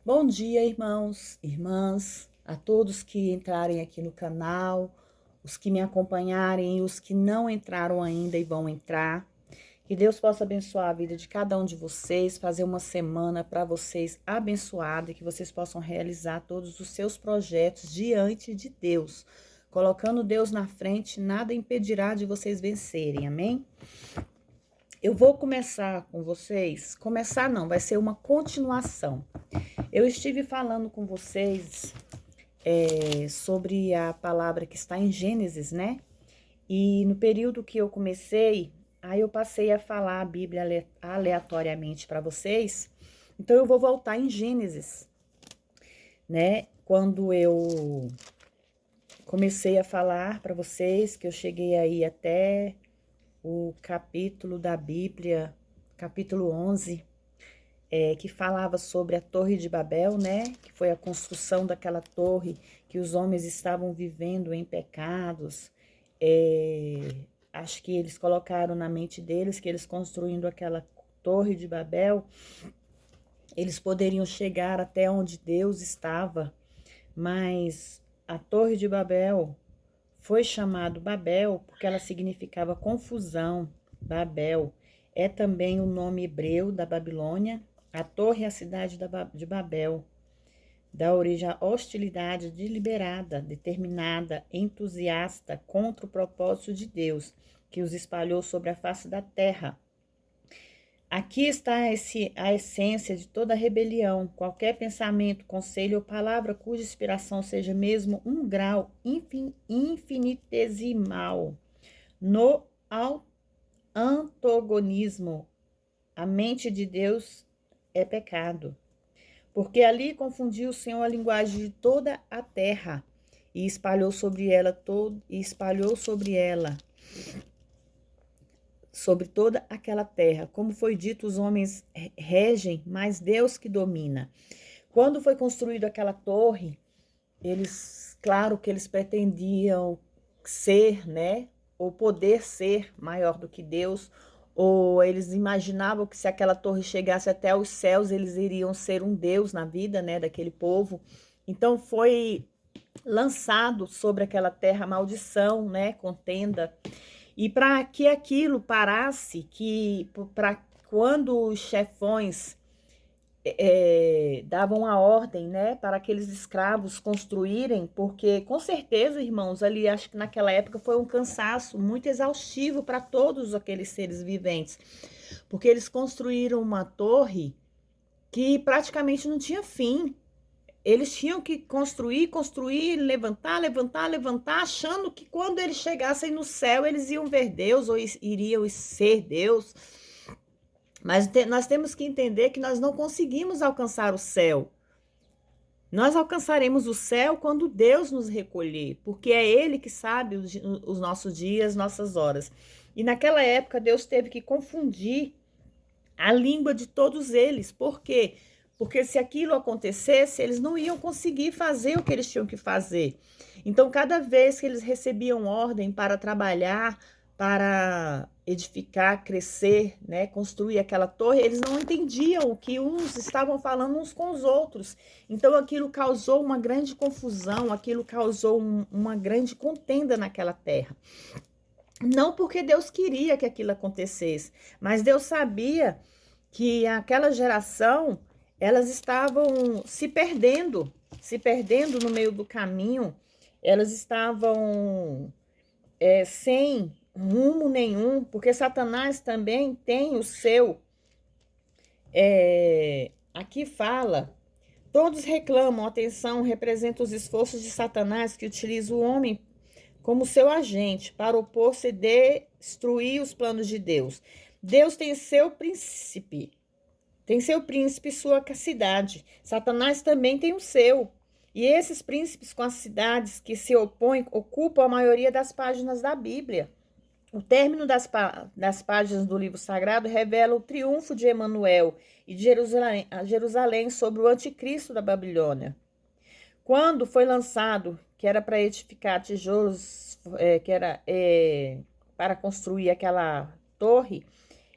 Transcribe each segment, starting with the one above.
Bom dia, irmãos, irmãs, a todos que entrarem aqui no canal, os que me acompanharem e os que não entraram ainda e vão entrar. Que Deus possa abençoar a vida de cada um de vocês, fazer uma semana para vocês abençoada e que vocês possam realizar todos os seus projetos diante de Deus. Colocando Deus na frente, nada impedirá de vocês vencerem, amém? Eu vou começar com vocês, começar não, vai ser uma continuação. Eu estive falando com vocês sobre a palavra que está em Gênesis, né? E no período que eu comecei, aí eu passei a falar a Bíblia aleatoriamente para vocês. Então eu vou voltar em Gênesis, né? Quando eu comecei a falar para vocês, que eu cheguei aí até o capítulo da Bíblia, capítulo 11, que falava sobre a Torre de Babel, né? Que foi a construção daquela torre que os homens estavam vivendo em pecados. Acho que eles colocaram na mente deles que eles construindo aquela Torre de Babel, eles poderiam chegar até onde Deus estava, mas a Torre de Babel foi chamado Babel porque ela significava confusão. Babel é também o nome hebreu da Babilônia. A torre é a cidade de Babel. Dá origem à hostilidade deliberada, determinada, entusiasta contra o propósito de Deus, que os espalhou sobre a face da terra. Aqui está a essência de toda rebelião, qualquer pensamento, conselho ou palavra cuja inspiração seja mesmo um grau infinitesimal no antagonismo à mente de Deus é pecado, porque ali confundiu o Senhor a linguagem de toda a terra e espalhou sobre toda aquela terra. Como foi dito, os homens regem, mas Deus que domina. Quando foi construída aquela torre, claro que eles pretendiam ser, né, ou poder ser maior do que Deus, ou eles imaginavam que se aquela torre chegasse até os céus, eles iriam ser um Deus na vida, né, daquele povo. Então foi lançado sobre aquela terra maldição, né, contenda. E para que aquilo parasse, que para quando os chefões davam a ordem, né, para aqueles escravos construírem, porque com certeza, irmãos, ali acho que naquela época foi um cansaço muito exaustivo para todos aqueles seres viventes, porque eles construíram uma torre que praticamente não tinha fim. Eles tinham que construir, levantar, achando que quando eles chegassem no céu, eles iam ver Deus ou iriam ser Deus. Mas nós temos que entender que nós não conseguimos alcançar o céu. Nós alcançaremos o céu quando Deus nos recolher, porque é Ele que sabe os nossos dias, nossas horas. E naquela época, Deus teve que confundir a língua de todos eles. Por quê? Porque se aquilo acontecesse, eles não iam conseguir fazer o que eles tinham que fazer. Então, cada vez que eles recebiam ordem para trabalhar, para edificar, crescer, né, construir aquela torre, eles não entendiam o que uns estavam falando uns com os outros. Então, aquilo causou uma grande confusão, aquilo causou uma grande contenda naquela terra. Não porque Deus queria que aquilo acontecesse, mas Deus sabia que aquela geração, elas estavam se perdendo no meio do caminho, elas estavam sem rumo nenhum, porque Satanás também tem o seu. Aqui fala, todos reclamam, atenção, representa os esforços de Satanás que utiliza o homem como seu agente para opor-se e destruir os planos de Deus. Deus tem seu príncipe, e sua cidade. Satanás também tem o seu. E esses príncipes com as cidades que se opõem ocupam a maioria das páginas da Bíblia. O término das páginas do livro sagrado revela o triunfo de Emanuel e de Jerusalém sobre o anticristo da Babilônia. Quando foi lançado, que era para edificar tijolos, que era para construir aquela torre,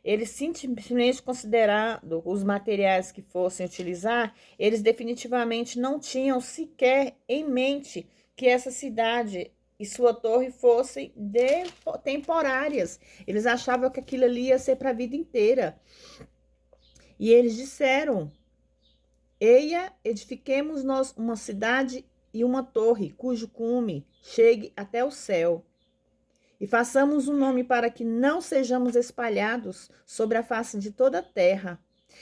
eles simplesmente considerando os materiais que fossem utilizar, eles definitivamente não tinham sequer em mente que essa cidade e sua torre fossem temporárias. Eles achavam que aquilo ali ia ser para a vida inteira. E eles disseram: eia, edifiquemos nós uma cidade e uma torre, cujo cume chegue até o céu. E façamos um nome para que não sejamos espalhados sobre a face de toda a terra.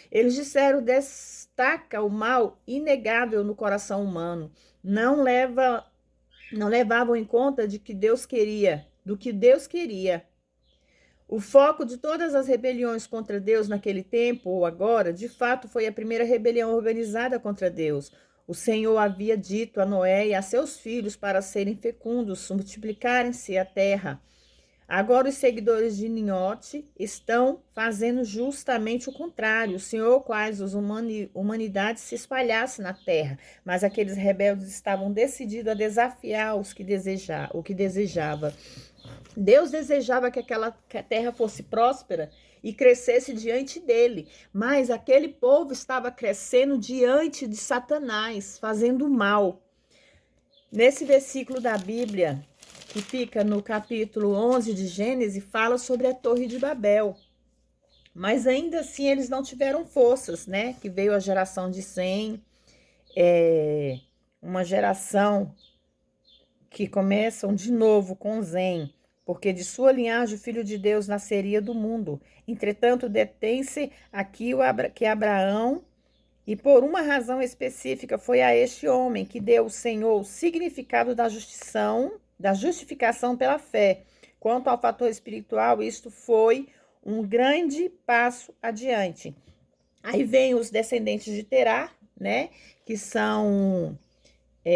Eles disseram: destaca o mal inegável no coração humano. Não levavam em conta do que Deus queria. O foco de todas as rebeliões contra Deus naquele tempo ou agora, de fato, foi a primeira rebelião organizada contra Deus. O Senhor havia dito a Noé e a seus filhos para serem fecundos, multiplicarem-se a terra. Agora os seguidores de Niote estão fazendo justamente o contrário. O Senhor quais as humanidades se espalhasse na terra, mas aqueles rebeldes estavam decididos a desafiar o que desejava. Deus desejava que a terra fosse próspera e crescesse diante dele, mas aquele povo estava crescendo diante de Satanás, fazendo mal. Nesse versículo da Bíblia, que fica no capítulo 11 de Gênesis, fala sobre a Torre de Babel. Mas ainda assim eles não tiveram forças, né? Que veio a geração de Sem, uma geração que começam de novo com Zem, porque de sua linhagem o Filho de Deus nasceria do mundo. Entretanto, detém-se aqui que Abraão, e por uma razão específica, foi a este homem que deu o Senhor o significado da justificação pela fé. Quanto ao fator espiritual, isto foi um grande passo adiante. Aí vem os descendentes de Terá, né? Que são...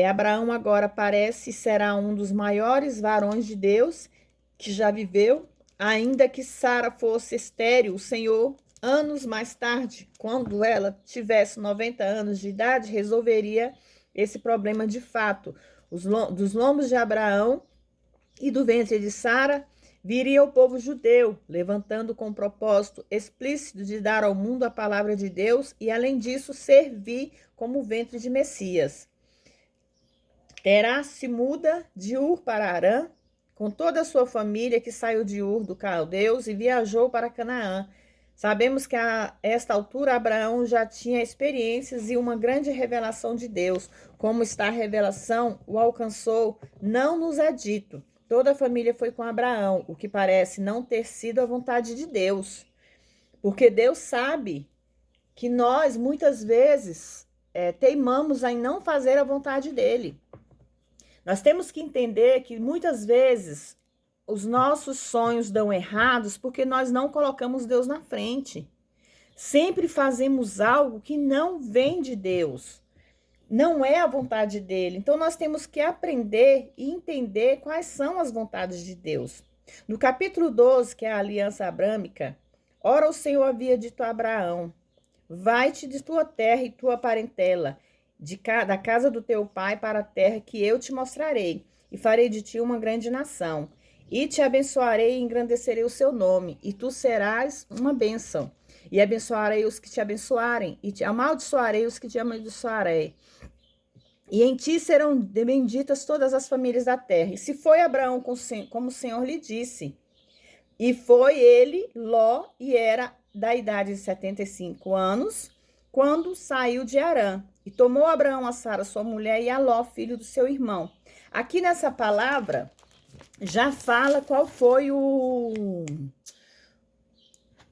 Abraão agora parece será um dos maiores varões de Deus que já viveu, ainda que Sara fosse estéril. O Senhor, anos mais tarde, quando ela tivesse 90 anos de idade, resolveria esse problema de fato. Dos lombos de Abraão e do ventre de Sara viria o povo judeu, levantando com o propósito explícito de dar ao mundo a palavra de Deus e, além disso, servir como ventre de Messias. Terá se muda de Ur para Arã, com toda a sua família que saiu de Ur do Caldeus e viajou para Canaã. Sabemos que a esta altura Abraão já tinha experiências e uma grande revelação de Deus. Como está a revelação, o alcançou, não nos é dito. Toda a família foi com Abraão, o que parece não ter sido a vontade de Deus. Porque Deus sabe que nós, muitas vezes, teimamos em não fazer a vontade dele. Nós temos que entender que muitas vezes os nossos sonhos dão errados porque nós não colocamos Deus na frente. Sempre fazemos algo que não vem de Deus. Não é a vontade dele. Então nós temos que aprender e entender quais são as vontades de Deus. No capítulo 12, que é a aliança abrâmica, ora o Senhor havia dito a Abraão: vai-te de tua terra e tua parentela, da casa do teu pai para a terra que eu te mostrarei, e farei de ti uma grande nação. E te abençoarei e engrandecerei o seu nome, e tu serás uma bênção. E abençoarei os que te abençoarem, e te amaldiçoarei os que te amaldiçoarei. E em ti serão benditas todas as famílias da terra. E se foi Abraão como o Senhor lhe disse, e foi ele, Ló, e era da idade de 75 anos, quando saiu de Harã. E tomou Abraão a Sara, sua mulher, e a Ló, filho do seu irmão. Aqui nessa palavra, já fala qual foi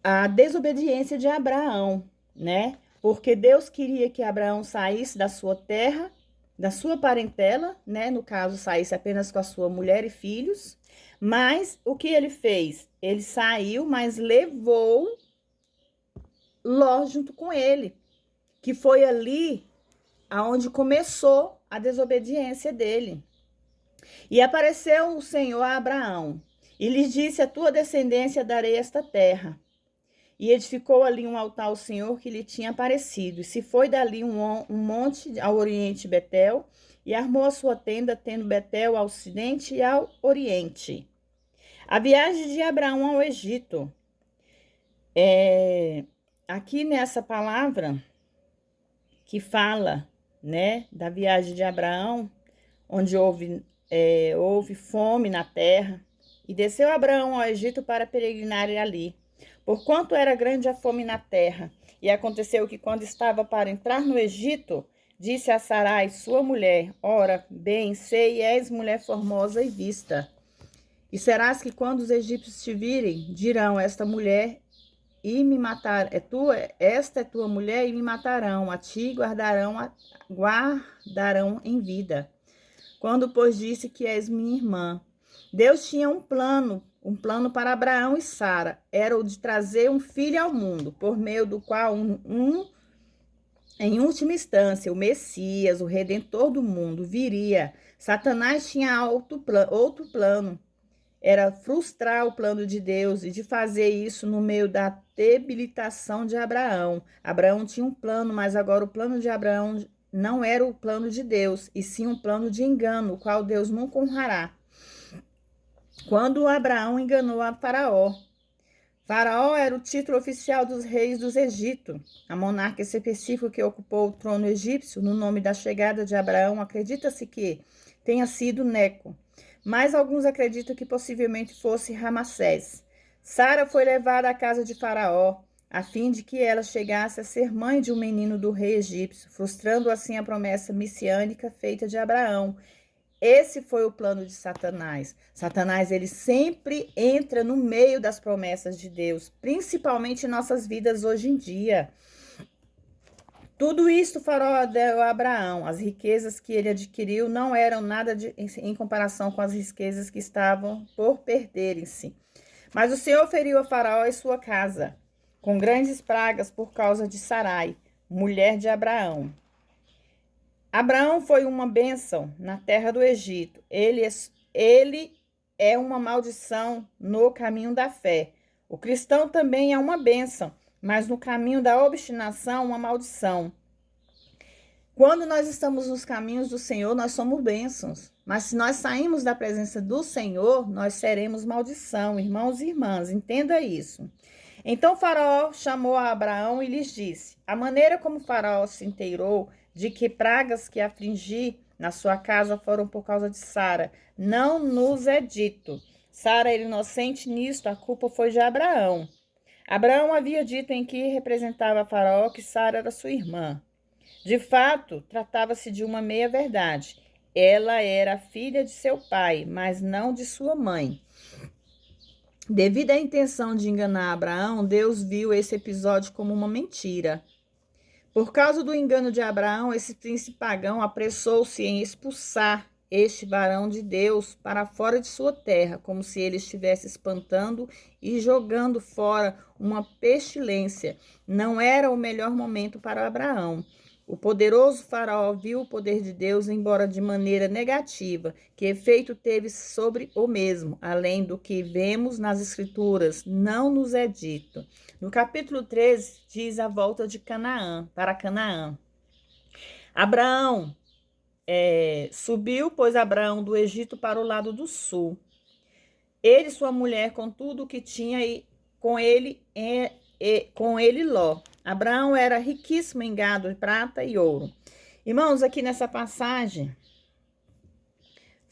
a desobediência de Abraão, né? Porque Deus queria que Abraão saísse da sua terra, da sua parentela, né? No caso, saísse apenas com a sua mulher e filhos. Mas o que ele fez? Ele saiu, mas levou Ló junto com ele, que foi ali aonde começou a desobediência dele. E apareceu o Senhor a Abraão e lhe disse: a tua descendência darei esta terra. E edificou ali um altar ao Senhor que lhe tinha aparecido. E se foi dali um monte ao oriente Betel, e armou a sua tenda, tendo Betel ao ocidente e ao oriente. A viagem de Abraão ao Egito. É, aqui nessa palavra que fala, né, da viagem de Abraão, onde houve fome na terra, e desceu Abraão ao Egito para peregrinar ali. Porquanto era grande a fome na terra, e aconteceu que, quando estava para entrar no Egito, disse a Sarai, sua mulher: Ora, bem, sei, és mulher formosa e vista. E serás que, quando os egípcios te virem, dirão: Esta mulher e me matar, esta é tua mulher, e me matarão, a ti guardarão em vida. Quando, pois, disse que és minha irmã. Deus tinha um plano para Abraão e Sara, era o de trazer um filho ao mundo, por meio do qual em última instância, o Messias, o Redentor do mundo, viria. Satanás tinha outro plano, era frustrar o plano de Deus e de fazer isso no meio da debilitação de Abraão. Abraão tinha um plano, mas agora o plano de Abraão não era o plano de Deus, e sim um plano de engano, o qual Deus nunca honrará. Quando Abraão enganou a Faraó. Faraó era o título oficial dos reis dos Egito. A monarca específica que ocupou o trono egípcio no nome da chegada de Abraão, acredita-se que tenha sido Neco, mas alguns acreditam que possivelmente fosse Ramassés. Sara foi levada à casa de Faraó, a fim de que ela chegasse a ser mãe de um menino do rei egípcio, frustrando assim a promessa messiânica feita de Abraão. Esse foi o plano de Satanás. Satanás, ele sempre entra no meio das promessas de Deus, principalmente em nossas vidas hoje em dia. Tudo isto Faraó deu a Abraão. As riquezas que ele adquiriu não eram nada em comparação com as riquezas que estavam por perderem-se. Mas o Senhor feriu a Faraó e sua casa, com grandes pragas por causa de Sarai, mulher de Abraão. Abraão foi uma bênção na terra do Egito. Ele é uma maldição no caminho da fé. O cristão também é uma bênção, mas no caminho da obstinação, uma maldição. Quando nós estamos nos caminhos do Senhor, nós somos bênçãos. Mas se nós saímos da presença do Senhor, nós seremos maldição, irmãos e irmãs. Entenda isso. Então Faraó chamou a Abraão e lhes disse: A maneira como Faraó se inteirou de que pragas que afligi na sua casa foram por causa de Sara, não nos é dito. Sara era inocente nisto, a culpa foi de Abraão. Abraão havia dito em que representava a Faraó que Sara era sua irmã. De fato, tratava-se de uma meia-verdade. Ela era filha de seu pai, mas não de sua mãe. Devido à intenção de enganar Abraão, Deus viu esse episódio como uma mentira. Por causa do engano de Abraão, esse príncipe pagão apressou-se em expulsar este varão de Deus para fora de sua terra, como se ele estivesse espantando e jogando fora uma pestilência. Não era o melhor momento para Abraão. O poderoso Faraó viu o poder de Deus, embora de maneira negativa. Que efeito teve sobre o mesmo, além do que vemos nas Escrituras, não nos é dito. No capítulo 13, diz a volta de Canaã, para Canaã. Abraão subiu, pois Abraão do Egito para o lado do sul. Ele e sua mulher, com tudo o que tinha, e com ele Ló. Abraão era riquíssimo em gado, prata e ouro. Irmãos, aqui nessa passagem,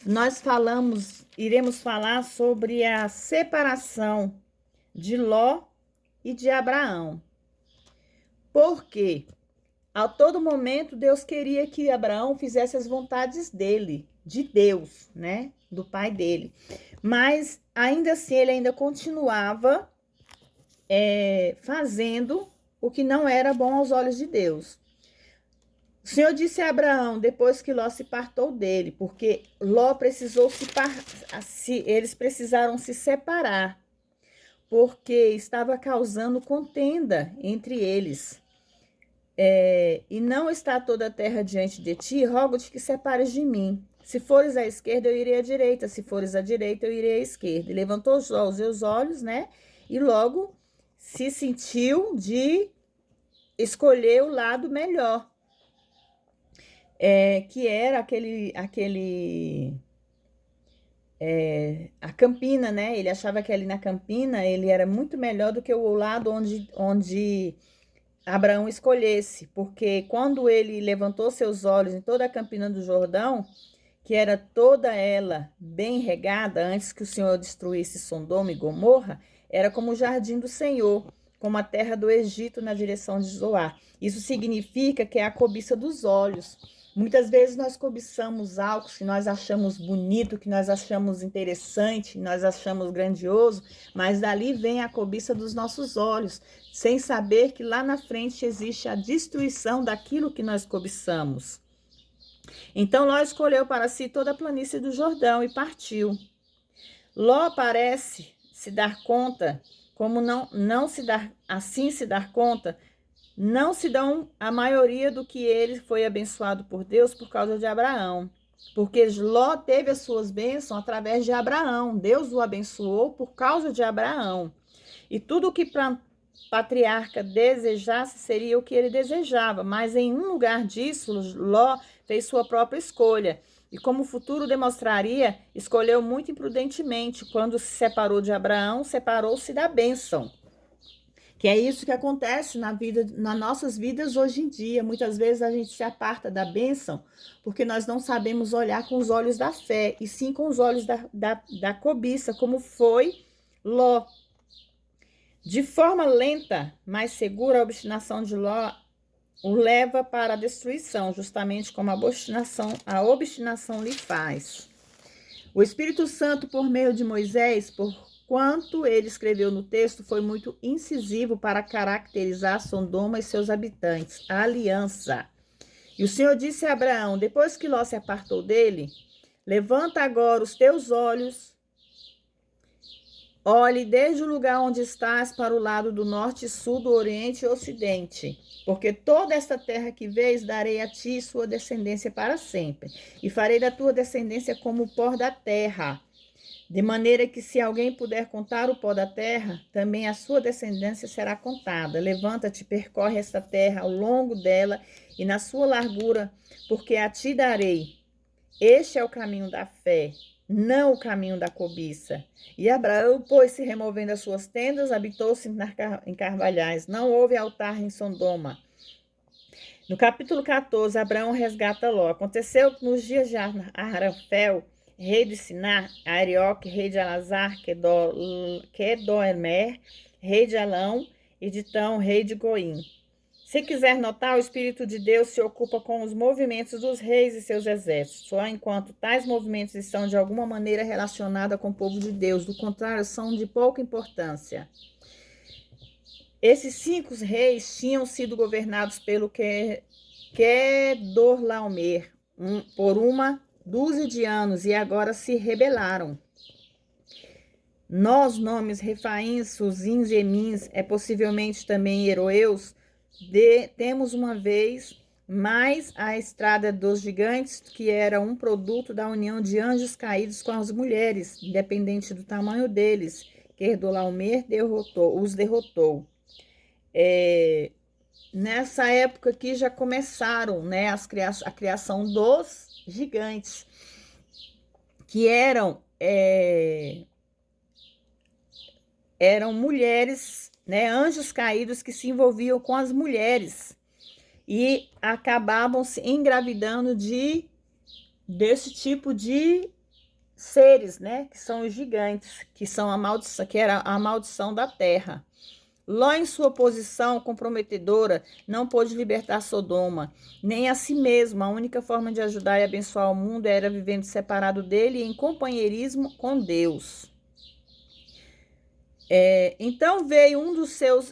nós iremos falar sobre a separação de Ló e de Abraão. Por quê? A todo momento, Deus queria que Abraão fizesse as vontades dele, de Deus, né? Do pai dele. Mas, ainda assim, ele ainda continuava fazendo o que não era bom aos olhos de Deus. O Senhor disse a Abraão, depois que Ló se apartou dele, porque Ló precisou eles precisaram se separar, porque estava causando contenda entre eles. E não está toda a terra diante de ti, rogo-te que separes de mim. Se fores à esquerda, eu irei à direita. Se fores à direita, eu irei à esquerda. E levantou os seus olhos, né? E logo se sentiu de escolher o lado melhor. Que era aquele a campina, né? Ele achava que ali na campina ele era muito melhor do que o lado onde Abraão escolhesse, porque quando ele levantou seus olhos em toda a campina do Jordão, que era toda ela bem regada, antes que o Senhor destruísse Sodoma e Gomorra, era como o jardim do Senhor, como a terra do Egito na direção de Zoar. Isso significa que é a cobiça dos olhos. Muitas vezes nós cobiçamos algo que nós achamos bonito, que nós achamos interessante, que nós achamos grandioso, mas dali vem a cobiça dos nossos olhos, sem saber que lá na frente existe a destruição daquilo que nós cobiçamos. Então Ló escolheu para si toda a planície do Jordão e partiu. Ló parece se dar conta, como não se dar, assim se dar conta, não se dão a maioria do que ele foi abençoado por Deus por causa de Abraão. Porque Ló teve as suas bênçãos através de Abraão. Deus o abençoou por causa de Abraão. E tudo o que patriarca desejasse seria o que ele desejava. Mas em um lugar disso, Ló fez sua própria escolha. E como o futuro demonstraria, escolheu muito imprudentemente. Quando se separou de Abraão, separou-se da bênção. Que é isso que acontece nas nossas vidas hoje em dia. Muitas vezes a gente se aparta da bênção porque nós não sabemos olhar com os olhos da fé, e sim com os olhos da cobiça, como foi Ló. De forma lenta, mas segura, a obstinação de Ló o leva para a destruição, justamente como a obstinação lhe faz. O Espírito Santo, por meio de Moisés, quanto ele escreveu no texto, foi muito incisivo para caracterizar Sodoma e seus habitantes, a aliança. E o Senhor disse a Abraão, depois que Ló se apartou dele, levanta agora os teus olhos, olhe desde o lugar onde estás para o lado do norte, sul, do oriente e ocidente, porque toda esta terra que vês darei a ti e sua descendência para sempre, e farei da tua descendência como o pó da terra, de maneira que se alguém puder contar o pó da terra, também a sua descendência será contada. Levanta-te, percorre esta terra ao longo dela e na sua largura, porque a ti darei. Este é o caminho da fé, não o caminho da cobiça. E Abraão, pois, se removendo as suas tendas, habitou-se em carvalhais. Não houve altar em Sodoma. No capítulo 14, Abraão resgata Ló. Aconteceu que nos dias de Arafel, rei de Sinar, Arioque, rei de Alazar, Quedoemer, rei de Alão, e de Tão, rei de Goim. Se quiser notar, o Espírito de Deus se ocupa com os movimentos dos reis e seus exércitos, só enquanto tais movimentos estão de alguma maneira relacionados com o povo de Deus, do contrário, são de pouca importância. Esses 5 reis tinham sido governados pelo Quedorlaomer por uma dúzia de anos e agora se rebelaram. Nós, nomes Refaíns, Suzins e Emins, possivelmente também Heroeus, temos uma vez mais a estrada dos gigantes, que era um produto da união de anjos caídos com as mulheres, independente do tamanho deles. Quedorlaomer os derrotou. Nessa época aqui já começaram, né, a criação dos gigantes, que eram mulheres, né, anjos caídos que se envolviam com as mulheres e acabavam se engravidando desse tipo de seres, né, que são os gigantes, que são que era a maldição da terra. Ló, em sua posição comprometedora, não pôde libertar Sodoma, nem a si mesmo. A única forma de ajudar e abençoar o mundo era vivendo separado dele em companheirismo com Deus. Então veio um dos seus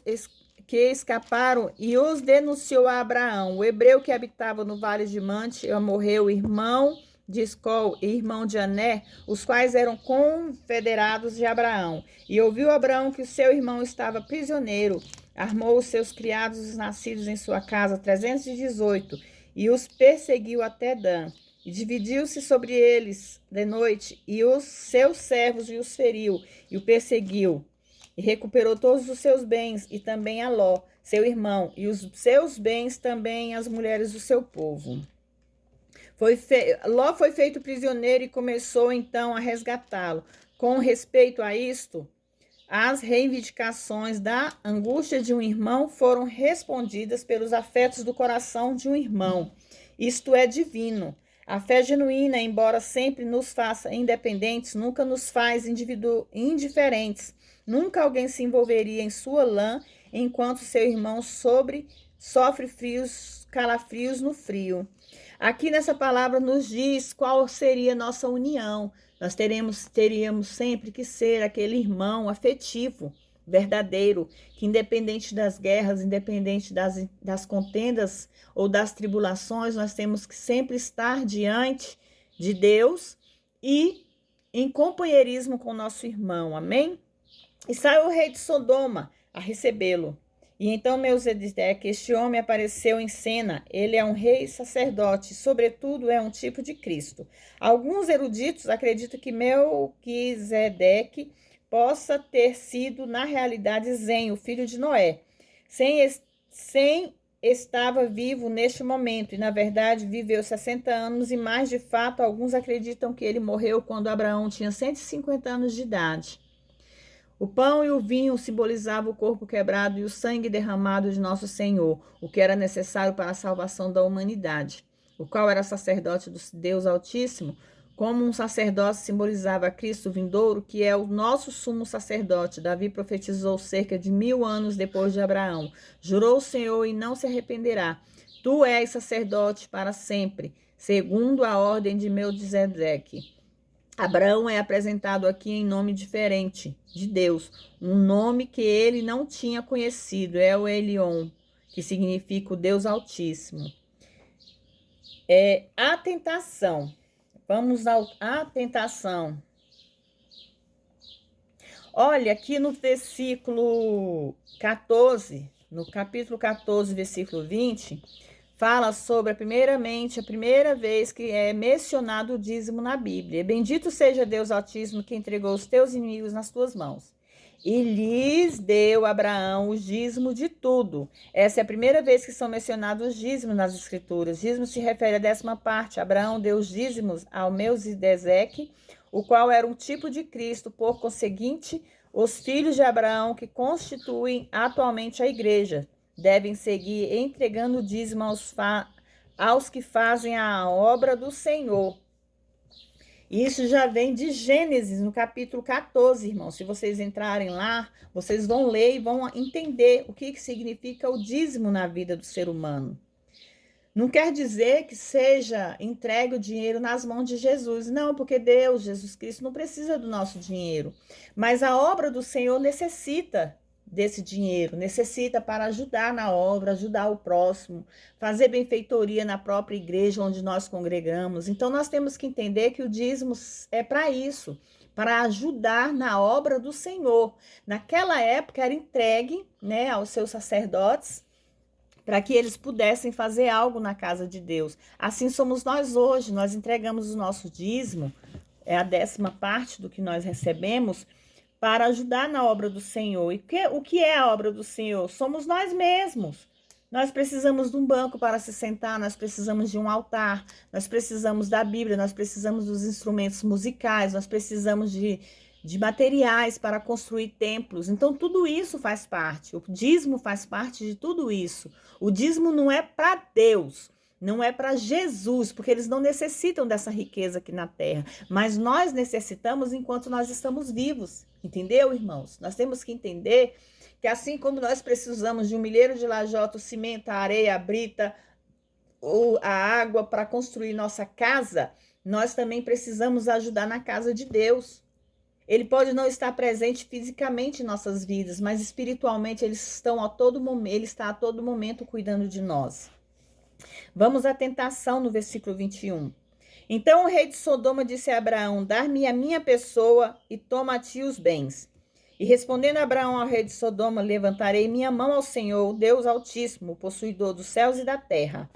que escaparam e os denunciou a Abraão. O hebreu que habitava no vale de Mante morreu, irmão de Escol e irmão de Ané, os quais eram confederados de Abraão. E ouviu Abraão que o seu irmão estava prisioneiro, armou os seus criados, os nascidos em sua casa, 318, e os perseguiu até Dan. E dividiu-se sobre eles de noite, e os seus servos e os feriu, e o perseguiu. E recuperou todos os seus bens, e também a Ló, seu irmão, e os seus bens também as mulheres do seu povo. Ló foi feito prisioneiro e começou então a resgatá-lo. Com respeito a isto, as reivindicações da angústia de um irmão foram respondidas pelos afetos do coração de um irmão. Isto é divino. A fé genuína, embora sempre nos faça independentes, nunca nos faz indiferentes. Nunca alguém se envolveria em sua lã enquanto seu irmão sofre calafrios no frio. Aqui nessa palavra nos diz qual seria a nossa união. Nós teríamos sempre que ser aquele irmão afetivo, verdadeiro, que independente das guerras, independente das contendas ou das tribulações, nós temos que sempre estar diante de Deus e em companheirismo com nosso irmão, amém? E saiu o rei de Sodoma a recebê-lo. E então Melquisedeque, este homem apareceu em cena. Ele é um rei sacerdote, sobretudo é um tipo de Cristo. Alguns eruditos acreditam que Melquisedeque possa ter sido, na realidade, Zen, o filho de Noé. Sem estava vivo neste momento e, na verdade, viveu 60 anos e mais. De fato, alguns acreditam que ele morreu quando Abraão tinha 150 anos de idade. O pão e o vinho simbolizavam o corpo quebrado e o sangue derramado de nosso Senhor, o que era necessário para a salvação da humanidade, o qual era sacerdote do Deus Altíssimo, como um sacerdote simbolizava Cristo vindouro, que é o nosso sumo sacerdote. Davi profetizou cerca de 1000 anos depois de Abraão. Jurou o Senhor e não se arrependerá. Tu és sacerdote para sempre, segundo a ordem de Melquisedeque. Abraão é apresentado aqui em nome diferente de Deus, um nome que ele não tinha conhecido, é o Elion, que significa o Deus Altíssimo. A tentação. Vamos à tentação. Olha, aqui no versículo 14, no capítulo 14, versículo 20, fala sobre, primeiramente, a primeira vez que é mencionado o dízimo na Bíblia. Bendito seja Deus Altíssimo que entregou os teus inimigos nas tuas mãos. E lhes deu Abraão o dízimo de tudo. Essa é a primeira vez que são mencionados os dízimos nas Escrituras. Dízimo se refere à 10ª parte. Abraão deu os dízimos ao Melquisedeque, o qual era um tipo de Cristo. Por conseguinte, os filhos de Abraão, que constituem atualmente a igreja, devem seguir entregando o dízimo aos que fazem a obra do Senhor. Isso já vem de Gênesis, no capítulo 14, irmãos. Se vocês entrarem lá, vocês vão ler e vão entender o que significa o dízimo na vida do ser humano. Não quer dizer que seja entregue o dinheiro nas mãos de Jesus. Não, porque Deus, Jesus Cristo, não precisa do nosso dinheiro. Mas a obra do Senhor necessita desse dinheiro, necessita para ajudar na obra, ajudar o próximo, fazer benfeitoria na própria igreja onde nós congregamos. Então nós temos que entender que o dízimo é para isso, para ajudar na obra do Senhor. Naquela época era entregue, né, aos seus sacerdotes, para que eles pudessem fazer algo na casa de Deus. Assim somos nós hoje, nós entregamos o nosso dízimo, é a 10ª parte do que nós recebemos, para ajudar na obra do Senhor. E o que é a obra do Senhor? Somos nós mesmos. Nós precisamos de um banco para se sentar, nós precisamos de um altar, nós precisamos da Bíblia, nós precisamos dos instrumentos musicais, nós precisamos de materiais para construir templos. Então, tudo isso faz parte. O dízimo faz parte de tudo isso. O dízimo não é para Deus, não é para Jesus, porque eles não necessitam dessa riqueza aqui na terra. Mas nós necessitamos enquanto nós estamos vivos. Entendeu, irmãos? Nós temos que entender que assim como nós precisamos de um milheiro de lajota, o cimento, a areia, a brita, ou a água para construir nossa casa, nós também precisamos ajudar na casa de Deus. Ele pode não estar presente fisicamente em nossas vidas, mas espiritualmente ele está a todo momento cuidando de nós. Vamos à tentação no versículo 21. Então o rei de Sodoma disse a Abraão: dar-me a minha pessoa e toma a ti os bens. E respondendo Abraão ao rei de Sodoma: levantarei minha mão ao Senhor, Deus Altíssimo, possuidor dos céus e da terra.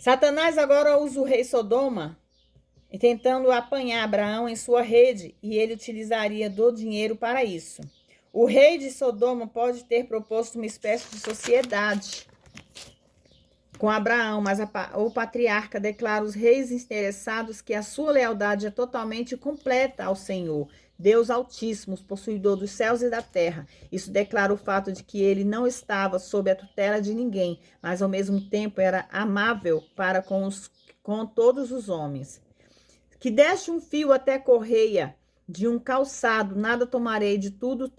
Satanás agora usa o rei Sodoma, tentando apanhar Abraão em sua rede, e ele utilizaria do dinheiro para isso. O rei de Sodoma pode ter proposto uma espécie de sociedade com Abraão, mas o patriarca declara aos reis interessados que a sua lealdade é totalmente completa ao Senhor, Deus Altíssimo, possuidor dos céus e da terra. Isso declara o fato de que ele não estava sob a tutela de ninguém, mas ao mesmo tempo era amável para com todos os homens. Que deste um fio até correia de um calçado, nada tomarei de tudo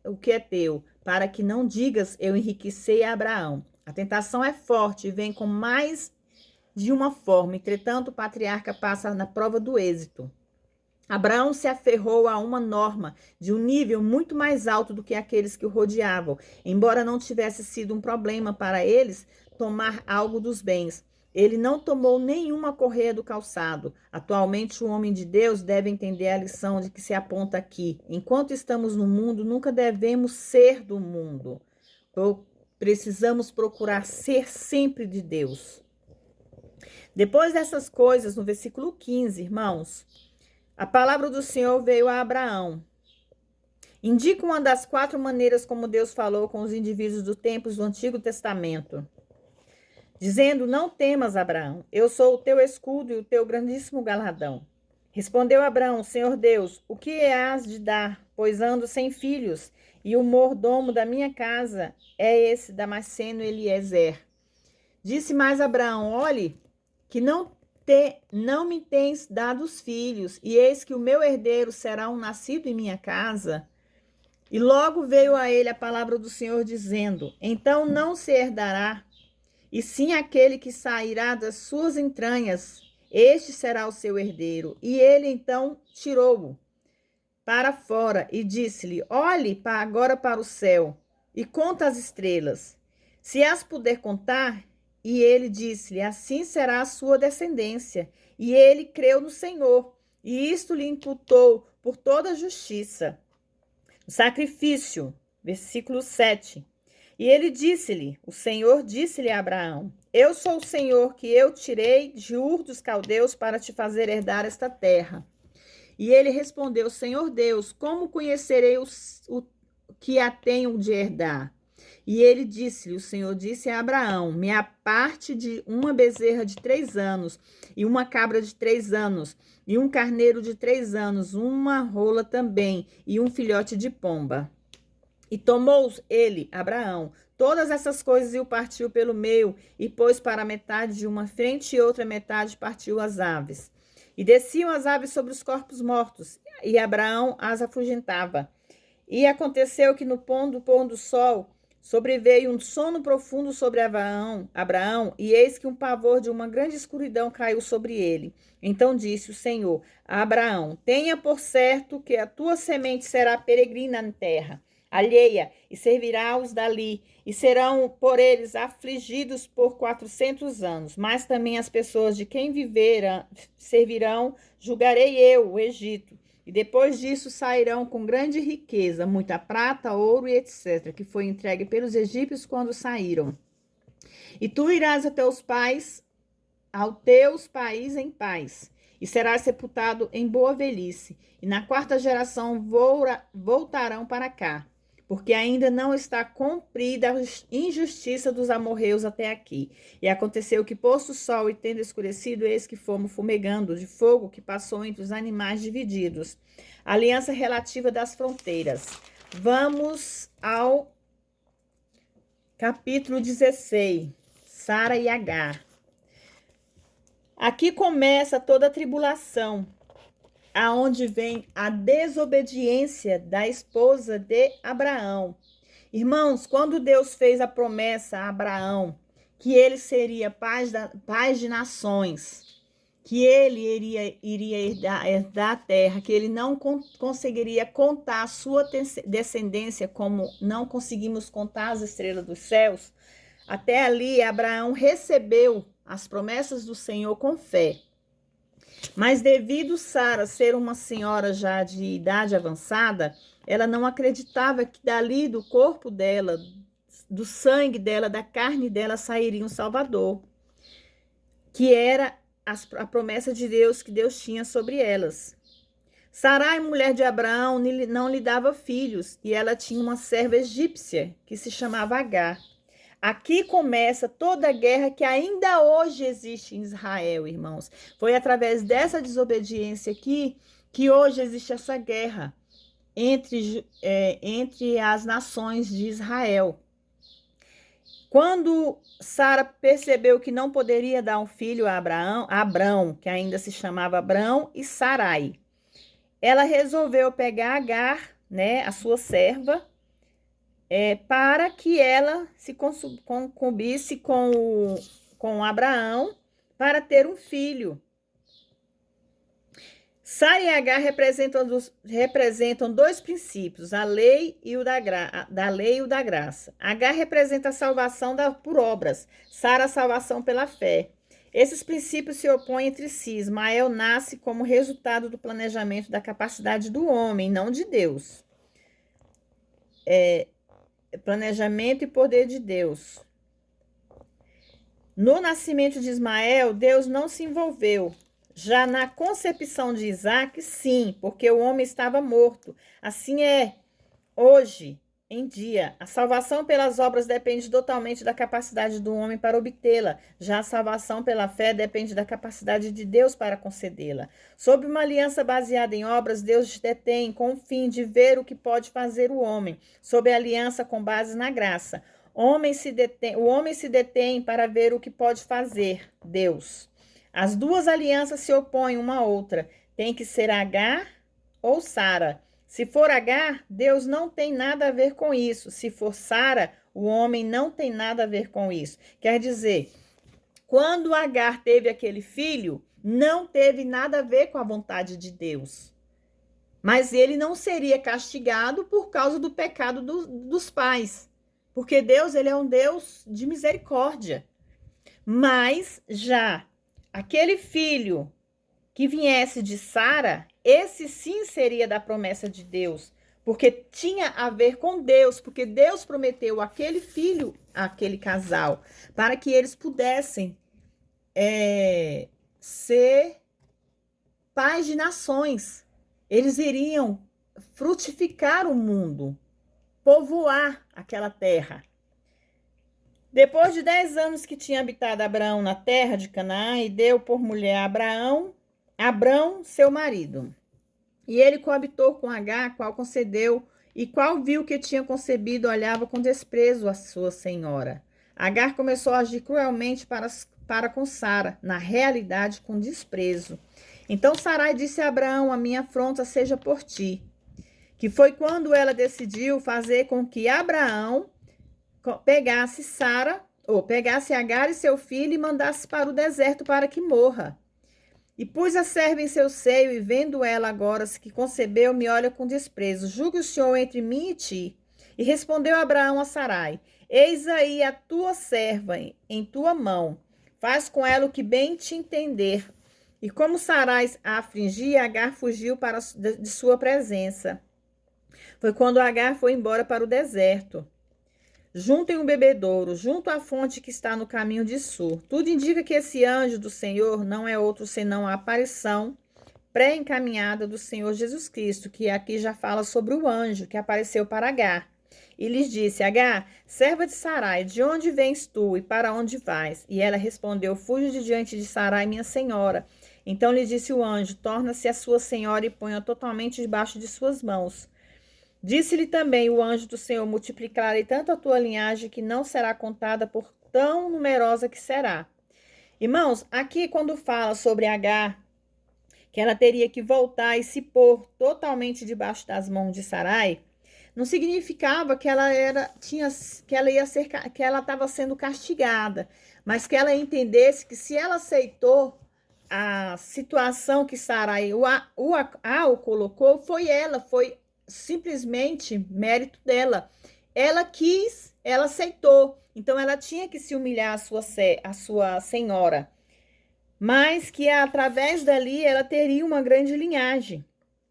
o que é teu, para que não digas, eu enriqueci a Abraão. A tentação é forte e vem com mais de uma forma. Entretanto, o patriarca passa na prova do êxito. Abraão se aferrou a uma norma de um nível muito mais alto do que aqueles que o rodeavam, embora não tivesse sido um problema para eles tomar algo dos bens. Ele não tomou nenhuma correia do calçado. Atualmente, o homem de Deus deve entender a lição de que se aponta aqui. Enquanto estamos no mundo, nunca devemos ser do mundo. Precisamos procurar ser sempre de Deus. Depois dessas coisas, no versículo 15, irmãos, a palavra do Senhor veio a Abraão. Indica uma das 4 maneiras como Deus falou com os indivíduos do tempos do Antigo Testamento. Dizendo, não temas, Abraão, eu sou o teu escudo e o teu grandíssimo galardão. Respondeu Abraão, Senhor Deus, o que hás de dar, pois ando sem filhos, e o mordomo da minha casa é esse Damasceno Eliezer. Disse mais Abraão, olhe, que não me tens dado os filhos, e eis que o meu herdeiro será um nascido em minha casa. E logo veio a ele a palavra do Senhor, dizendo, então não se herdará, e sim aquele que sairá das suas entranhas, este será o seu herdeiro. E ele então tirou-o para fora e disse-lhe, olhe agora para o céu e conta as estrelas, se as puder contar. E ele disse-lhe, assim será a sua descendência. E ele creu no Senhor, e isto lhe imputou por toda a justiça. O sacrifício, versículo 7. E ele disse-lhe, o Senhor disse-lhe a Abraão, eu sou o Senhor que eu tirei de Ur dos Caldeus para te fazer herdar esta terra. E ele respondeu, Senhor Deus, como conhecerei o que a tenho de herdar? E ele disse-lhe, o Senhor disse a Abraão, me aparte de uma bezerra de 3 anos, e uma cabra de 3 anos, e um carneiro de 3 anos, uma rola também, e um filhote de pomba. E tomou ele, Abraão, todas essas coisas e o partiu pelo meio, e pôs para a metade de uma frente e outra metade partiu as aves. E desciam as aves sobre os corpos mortos, e Abraão as afugentava. E aconteceu que no pôr do sol, sobreveio um sono profundo sobre Abraão, e eis que um pavor de uma grande escuridão caiu sobre ele. Então disse o Senhor a Abraão, tenha por certo que a tua semente será peregrina na terra alheia, e servirá-os dali, e serão por eles afligidos por 400 anos. Mas também as pessoas de quem servirão, julgarei eu, o Egito. E depois disso sairão com grande riqueza, muita prata, ouro e etc., que foi entregue pelos egípcios quando saíram. E tu irás a teus pais, ao teus país em paz, e serás sepultado em boa velhice. E na 4ª geração voltarão para cá, porque ainda não está cumprida a injustiça dos amorreus até aqui. E aconteceu que, posto o sol e tendo escurecido, eis que fomos fumegando de fogo que passou entre os animais divididos. Aliança relativa das fronteiras. Vamos ao capítulo 16, Sara e Agar. Aqui começa toda a tribulação, aonde vem a desobediência da esposa de Abraão. Irmãos, quando Deus fez a promessa a Abraão que ele seria pai de nações, que ele iria herdar a terra, que ele não conseguiria contar a sua descendência como não conseguimos contar as estrelas dos céus, até ali Abraão recebeu as promessas do Senhor com fé. Mas devido Sara ser uma senhora já de idade avançada, ela não acreditava que dali do corpo dela, do sangue dela, da carne dela sairia um Salvador, que era a promessa de Deus que Deus tinha sobre elas. Sarai, mulher de Abraão, não lhe dava filhos, e ela tinha uma serva egípcia que se chamava Agar. Aqui começa toda a guerra que ainda hoje existe em Israel, irmãos. Foi através dessa desobediência aqui que hoje existe essa guerra entre as nações de Israel. Quando Sara percebeu que não poderia dar um filho a Abrão, que ainda se chamava Abrão, e Sarai, ela resolveu pegar Agar, né, a sua serva, para que ela se concubisse com Abraão para ter um filho. Sara e Agar representam dois princípios, a lei e o da lei e o da graça. Agar representa a salvação por obras, Sara a salvação pela fé. Esses princípios se opõem entre si. Ismael nasce como resultado do planejamento da capacidade do homem, não de Deus. Planejamento e poder de Deus. No nascimento de Ismael, Deus não se envolveu. Já na concepção de Isaac, sim, porque o homem estava morto. Assim é hoje em dia. A salvação pelas obras depende totalmente da capacidade do homem para obtê-la. Já a salvação pela fé depende da capacidade de Deus para concedê-la. Sob uma aliança baseada em obras, Deus detém com o fim de ver o que pode fazer o homem. Sob a aliança com base na graça, o homem se detém para ver o que pode fazer Deus. As duas alianças se opõem uma à outra. Tem que ser Agar ou Sara. Se for Agar, Deus não tem nada a ver com isso. Se for Sara, o homem não tem nada a ver com isso. Quer dizer, quando Agar teve aquele filho, não teve nada a ver com a vontade de Deus. Mas ele não seria castigado por causa do pecado dos pais. Porque Deus, ele é um Deus de misericórdia. Mas já aquele filho que viesse de Sara, esse sim seria da promessa de Deus, porque tinha a ver com Deus, porque Deus prometeu aquele filho àquele casal, para que eles pudessem ser pais de nações. Eles iriam frutificar o mundo, povoar aquela terra. Depois de 10 anos que tinha habitado Abraão na terra de Canaã, e deu por mulher a Abrão, seu marido. E ele coabitou com Agar, qual concedeu, e qual viu que tinha concebido, olhava com desprezo a sua senhora. Agar começou a agir cruelmente para com Sara, na realidade com desprezo. Então Sarai disse a Abraão: a minha afronta seja por ti. Que foi quando ela decidiu fazer com que Abraão pegasse Agar e seu filho e mandasse para o deserto para que morra. E pus a serva em seu seio, e vendo ela agora que concebeu, me olha com desprezo. Julgue o Senhor entre mim e ti. E respondeu Abraão a Sarai: eis aí a tua serva em tua mão. Faz com ela o que bem te entender. E como Sarai a afligia, Agar fugiu de sua presença. Foi quando Agar foi embora para o deserto. Junto em um bebedouro, junto à fonte que está no caminho de Sur. Tudo indica que esse anjo do Senhor não é outro senão a aparição pré-encaminhada do Senhor Jesus Cristo, que aqui já fala sobre o anjo que apareceu para Agar. E lhes disse: Agar, serva de Sarai, de onde vens tu e para onde vais? E ela respondeu: fujo de diante de Sarai, minha senhora. Então lhe disse o anjo: torna-se a sua senhora e ponha totalmente debaixo de suas mãos. Disse-lhe também o anjo do Senhor: multiplicarei tanto a tua linhagem que não será contada por tão numerosa que será. Irmãos, aqui quando fala sobre Agar, que ela teria que voltar e se pôr totalmente debaixo das mãos de Sarai, não significava que ela estava sendo castigada, mas que ela entendesse que se ela aceitou a situação que Sarai o colocou, foi simplesmente mérito dela. Ela quis, ela aceitou. Então ela tinha que se humilhar a sua senhora. Mas que através dali ela teria uma grande linhagem.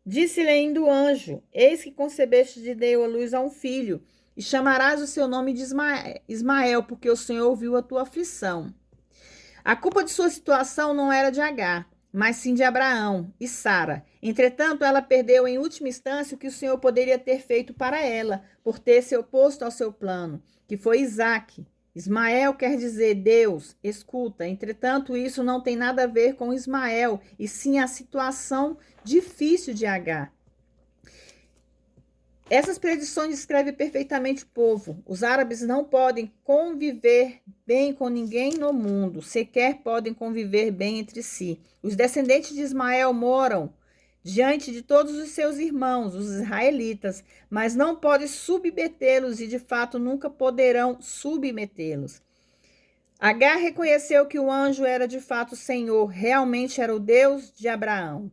Disse-lhe ainda o anjo: eis que concebeste de deu a luz a um filho, e chamarás o seu nome de Ismael, porque o Senhor ouviu a tua aflição. A culpa de sua situação não era de Agar, mas sim de Abraão e Sara. Entretanto, ela perdeu em última instância o que o Senhor poderia ter feito para ela, por ter se oposto ao seu plano, que foi Isaque. Ismael quer dizer Deus, escuta. Entretanto, isso não tem nada a ver com Ismael, e sim a situação difícil de Agar. Essas predições descrevem perfeitamente o povo. Os árabes não podem conviver bem com ninguém no mundo, sequer podem conviver bem entre si. Os descendentes de Ismael moram diante de todos os seus irmãos, os israelitas, mas não podem submetê-los e, de fato, nunca poderão submetê-los. Agar reconheceu que o anjo era, de fato, o Senhor, realmente era o Deus de Abraão.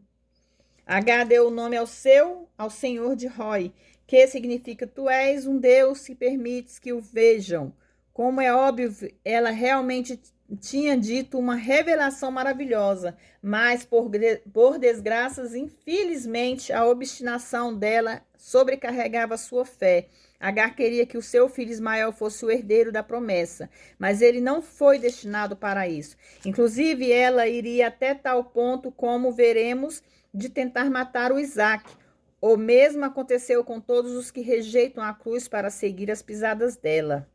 Agar deu o nome ao Senhor de Roi, que significa tu és um Deus se permites que o vejam. Como é óbvio, ela realmente tinha dito uma revelação maravilhosa, mas por desgraças, infelizmente, a obstinação dela sobrecarregava sua fé. Agar queria que o seu filho Ismael fosse o herdeiro da promessa, mas ele não foi destinado para isso. Inclusive, ela iria até tal ponto, como veremos, de tentar matar o Isaac. O mesmo aconteceu com todos os que rejeitam a cruz para seguir as pisadas dela.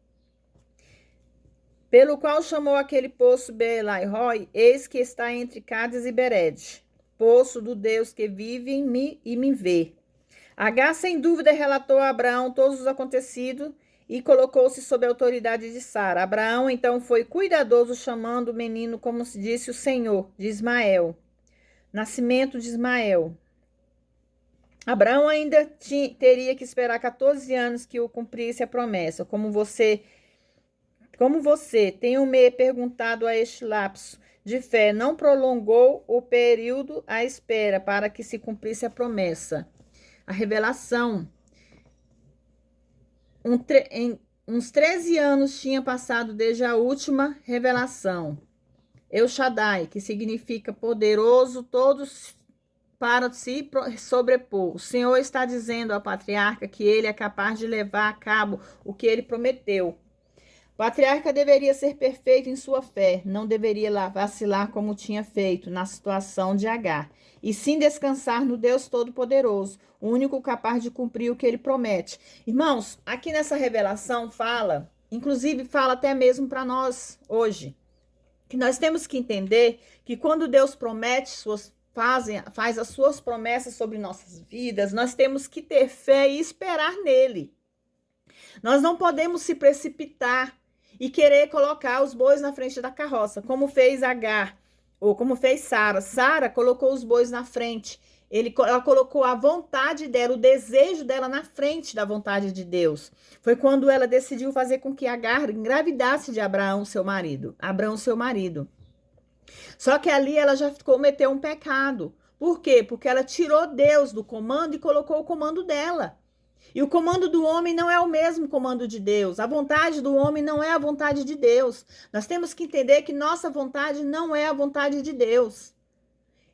Pelo qual chamou aquele poço Belai-Roi, eis que está entre Cádiz e Bered, poço do Deus que vive em mim e me vê. Agar, sem dúvida, relatou a Abraão todos os acontecidos e colocou-se sob a autoridade de Sara. Abraão, então, foi cuidadoso, chamando o menino, como se disse o Senhor, de Ismael. Nascimento de Ismael. Abraão ainda teria que esperar 14 anos que o cumprisse a promessa. Como você tenho me perguntado a este lapso de fé, não prolongou o período à espera para que se cumprisse a promessa. A revelação. Uns 13 anos tinha passado desde a última revelação. El Shaddai, que significa poderoso, todos para se sobrepor. O Senhor está dizendo ao patriarca que ele é capaz de levar a cabo o que ele prometeu. O patriarca deveria ser perfeito em sua fé, não deveria vacilar como tinha feito na situação de Agar, e sim descansar no Deus Todo-Poderoso, o único capaz de cumprir o que ele promete. Irmãos, aqui nessa revelação fala, inclusive fala até mesmo para nós hoje, que nós temos que entender que quando Deus promete faz as suas promessas sobre nossas vidas, nós temos que ter fé e esperar nele. Nós não podemos se precipitar e querer colocar os bois na frente da carroça, como fez Agar, ou como fez Sara. Sara colocou os bois na frente. Ela colocou a vontade dela, o desejo dela na frente da vontade de Deus. Foi quando ela decidiu fazer com que Agar engravidasse de Abraão, seu marido. Só que ali ela já cometeu um pecado. Por quê? Porque ela tirou Deus do comando e colocou o comando dela. E o comando do homem não é o mesmo comando de Deus. A vontade do homem não é a vontade de Deus. Nós temos que entender que nossa vontade não é a vontade de Deus.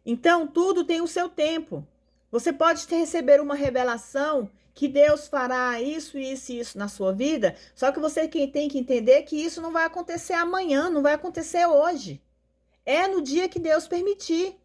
Então, tudo tem o seu tempo. Você pode receber uma revelação que Deus fará isso, isso e isso na sua vida, só que você tem que entender que isso não vai acontecer amanhã, não vai acontecer hoje. É no dia que Deus permitir.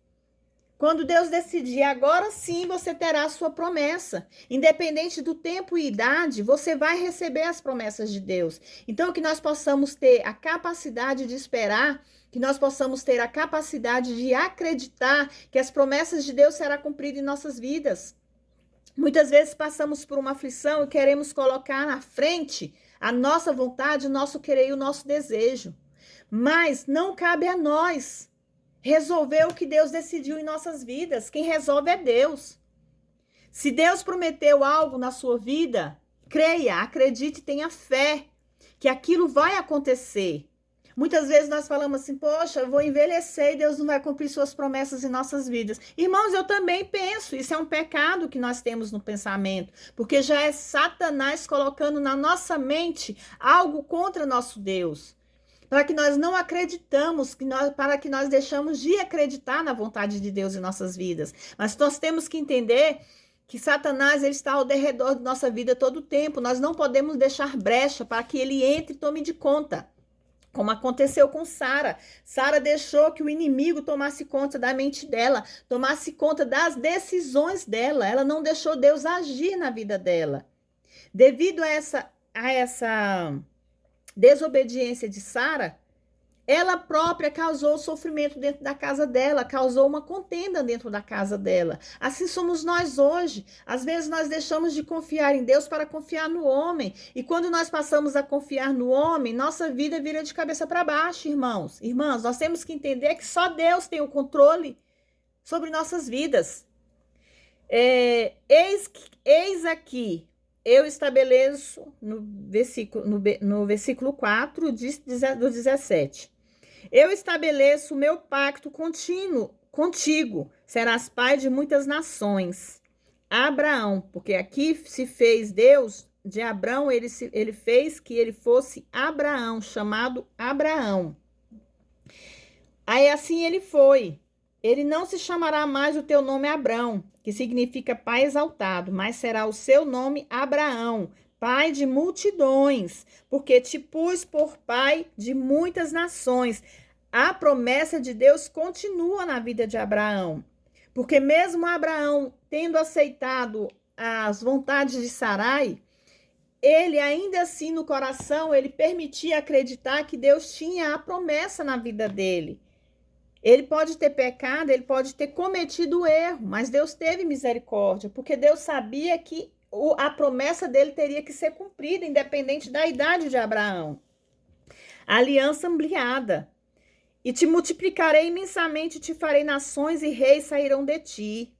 Quando Deus decidir, agora sim você terá a sua promessa. Independente do tempo e idade, você vai receber as promessas de Deus. Então, que nós possamos ter a capacidade de esperar, que nós possamos ter a capacidade de acreditar que as promessas de Deus serão cumpridas em nossas vidas. Muitas vezes passamos por uma aflição e queremos colocar na frente a nossa vontade, o nosso querer e o nosso desejo. Mas não cabe a nós resolver o que Deus decidiu em nossas vidas. Quem resolve é Deus. Se Deus prometeu algo na sua vida, creia, acredite, tenha fé que aquilo vai acontecer. Muitas vezes nós falamos assim, poxa, eu vou envelhecer e Deus não vai cumprir suas promessas em nossas vidas. Irmãos, eu também penso, isso é um pecado que nós temos no pensamento, porque já é Satanás colocando na nossa mente algo contra nosso Deus. Para que nós não acreditamos, para que nós deixamos de acreditar na vontade de Deus em nossas vidas. Mas nós temos que entender que Satanás ele está ao redor de nossa vida todo o tempo. Nós não podemos deixar brecha para que ele entre e tome de conta. Como aconteceu com Sara. Sara deixou que o inimigo tomasse conta da mente dela, tomasse conta das decisões dela. Ela não deixou Deus agir na vida dela. Devido a essa desobediência de Sara, ela própria causou sofrimento dentro da casa dela, causou uma contenda dentro da casa dela. Assim somos nós hoje. Às vezes nós deixamos de confiar em Deus para confiar no homem. E quando nós passamos a confiar no homem, nossa vida vira de cabeça para baixo, irmãos. Irmãs, nós temos que entender que só Deus tem o controle sobre nossas vidas. Eis aqui, eu estabeleço no versículo 4 do 17. Eu estabeleço o meu pacto contínuo contigo, serás pai de muitas nações. Abraão, porque aqui se fez Deus, de Abraão ele fez que ele fosse Abraão, chamado Abraão. Aí assim ele foi. Ele não se chamará mais o teu nome Abrão, que significa pai exaltado, mas será o seu nome Abraão, pai de multidões, porque te pus por pai de muitas nações. A promessa de Deus continua na vida de Abraão, porque mesmo Abraão tendo aceitado as vontades de Sarai, ele ainda assim no coração, ele permitia acreditar que Deus tinha a promessa na vida dele. Ele pode ter pecado, ele pode ter cometido o erro, mas Deus teve misericórdia, porque Deus sabia que a promessa dele teria que ser cumprida, independente da idade de Abraão. Aliança ampliada. E te multiplicarei imensamente, te farei nações e reis sairão de ti.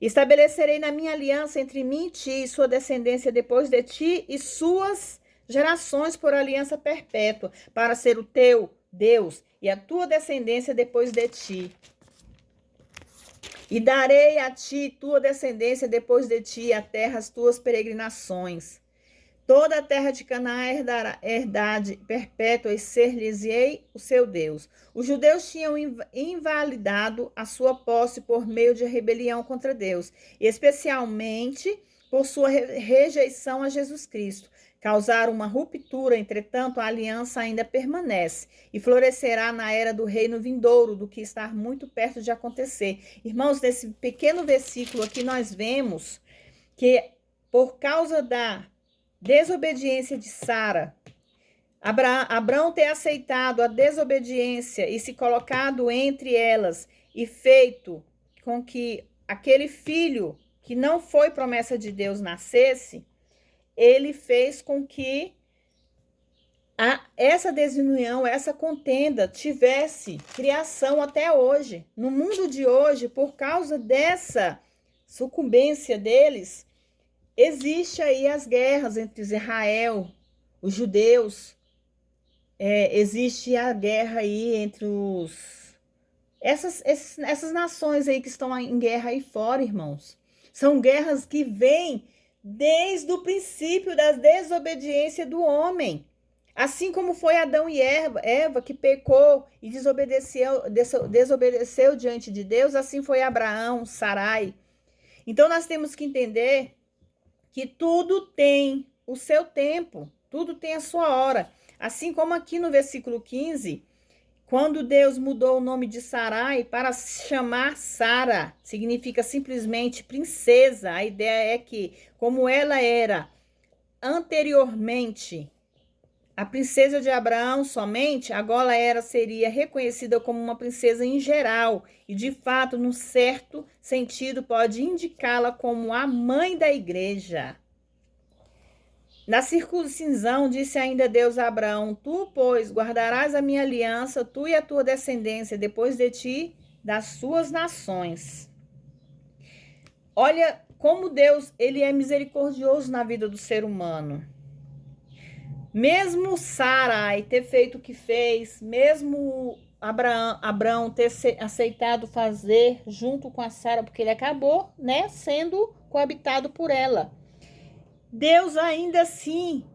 Estabelecerei na minha aliança entre mim e ti, e sua descendência depois de ti, e suas gerações por aliança perpétua, para ser o teu Deus e a tua descendência depois de ti. E darei a ti, tua descendência depois de ti, a terra, as tuas peregrinações. Toda a terra de Canaã herdade perpétua, e ser-lhes-ei o seu Deus. Os judeus tinham invalidado a sua posse por meio de rebelião contra Deus, especialmente por sua rejeição a Jesus Cristo. Causaram uma ruptura, entretanto, a aliança ainda permanece e florescerá na era do reino vindouro, do que está muito perto de acontecer. Irmãos, nesse pequeno versículo aqui nós vemos que por causa da desobediência de Sara, Abraão ter aceitado a desobediência e se colocado entre elas e feito com que aquele filho que não foi promessa de Deus nascesse, ele fez com que essa desunião, essa contenda tivesse criação até hoje. No mundo de hoje, por causa dessa sucumbência deles, existe aí as guerras entre Israel, os judeus, existe a guerra aí entre essas nações aí que estão em guerra aí fora, irmãos. São guerras que vêm desde o princípio da desobediência do homem. Assim como foi Adão e Eva que pecou e desobedeceu diante de Deus, assim foi Abraão, Sarai. Então nós temos que entender que tudo tem o seu tempo, tudo tem a sua hora. Assim como aqui no versículo 15, quando Deus mudou o nome de Sarai para se chamar Sara, significa simplesmente princesa. A ideia é que, como ela era anteriormente a princesa de Abraão somente, agora ela seria reconhecida como uma princesa em geral. E, de fato, num certo sentido, pode indicá-la como a mãe da igreja. Na circuncisão, disse ainda Deus a Abraão: tu, pois, guardarás a minha aliança, tu e a tua descendência, depois de ti, das suas nações. Olha como Deus, ele é misericordioso na vida do ser humano. Mesmo Sarai ter feito o que fez, mesmo Abraão ter aceitado fazer junto com a Sara, porque ele acabou, sendo coabitado por ela. Deus ainda assim,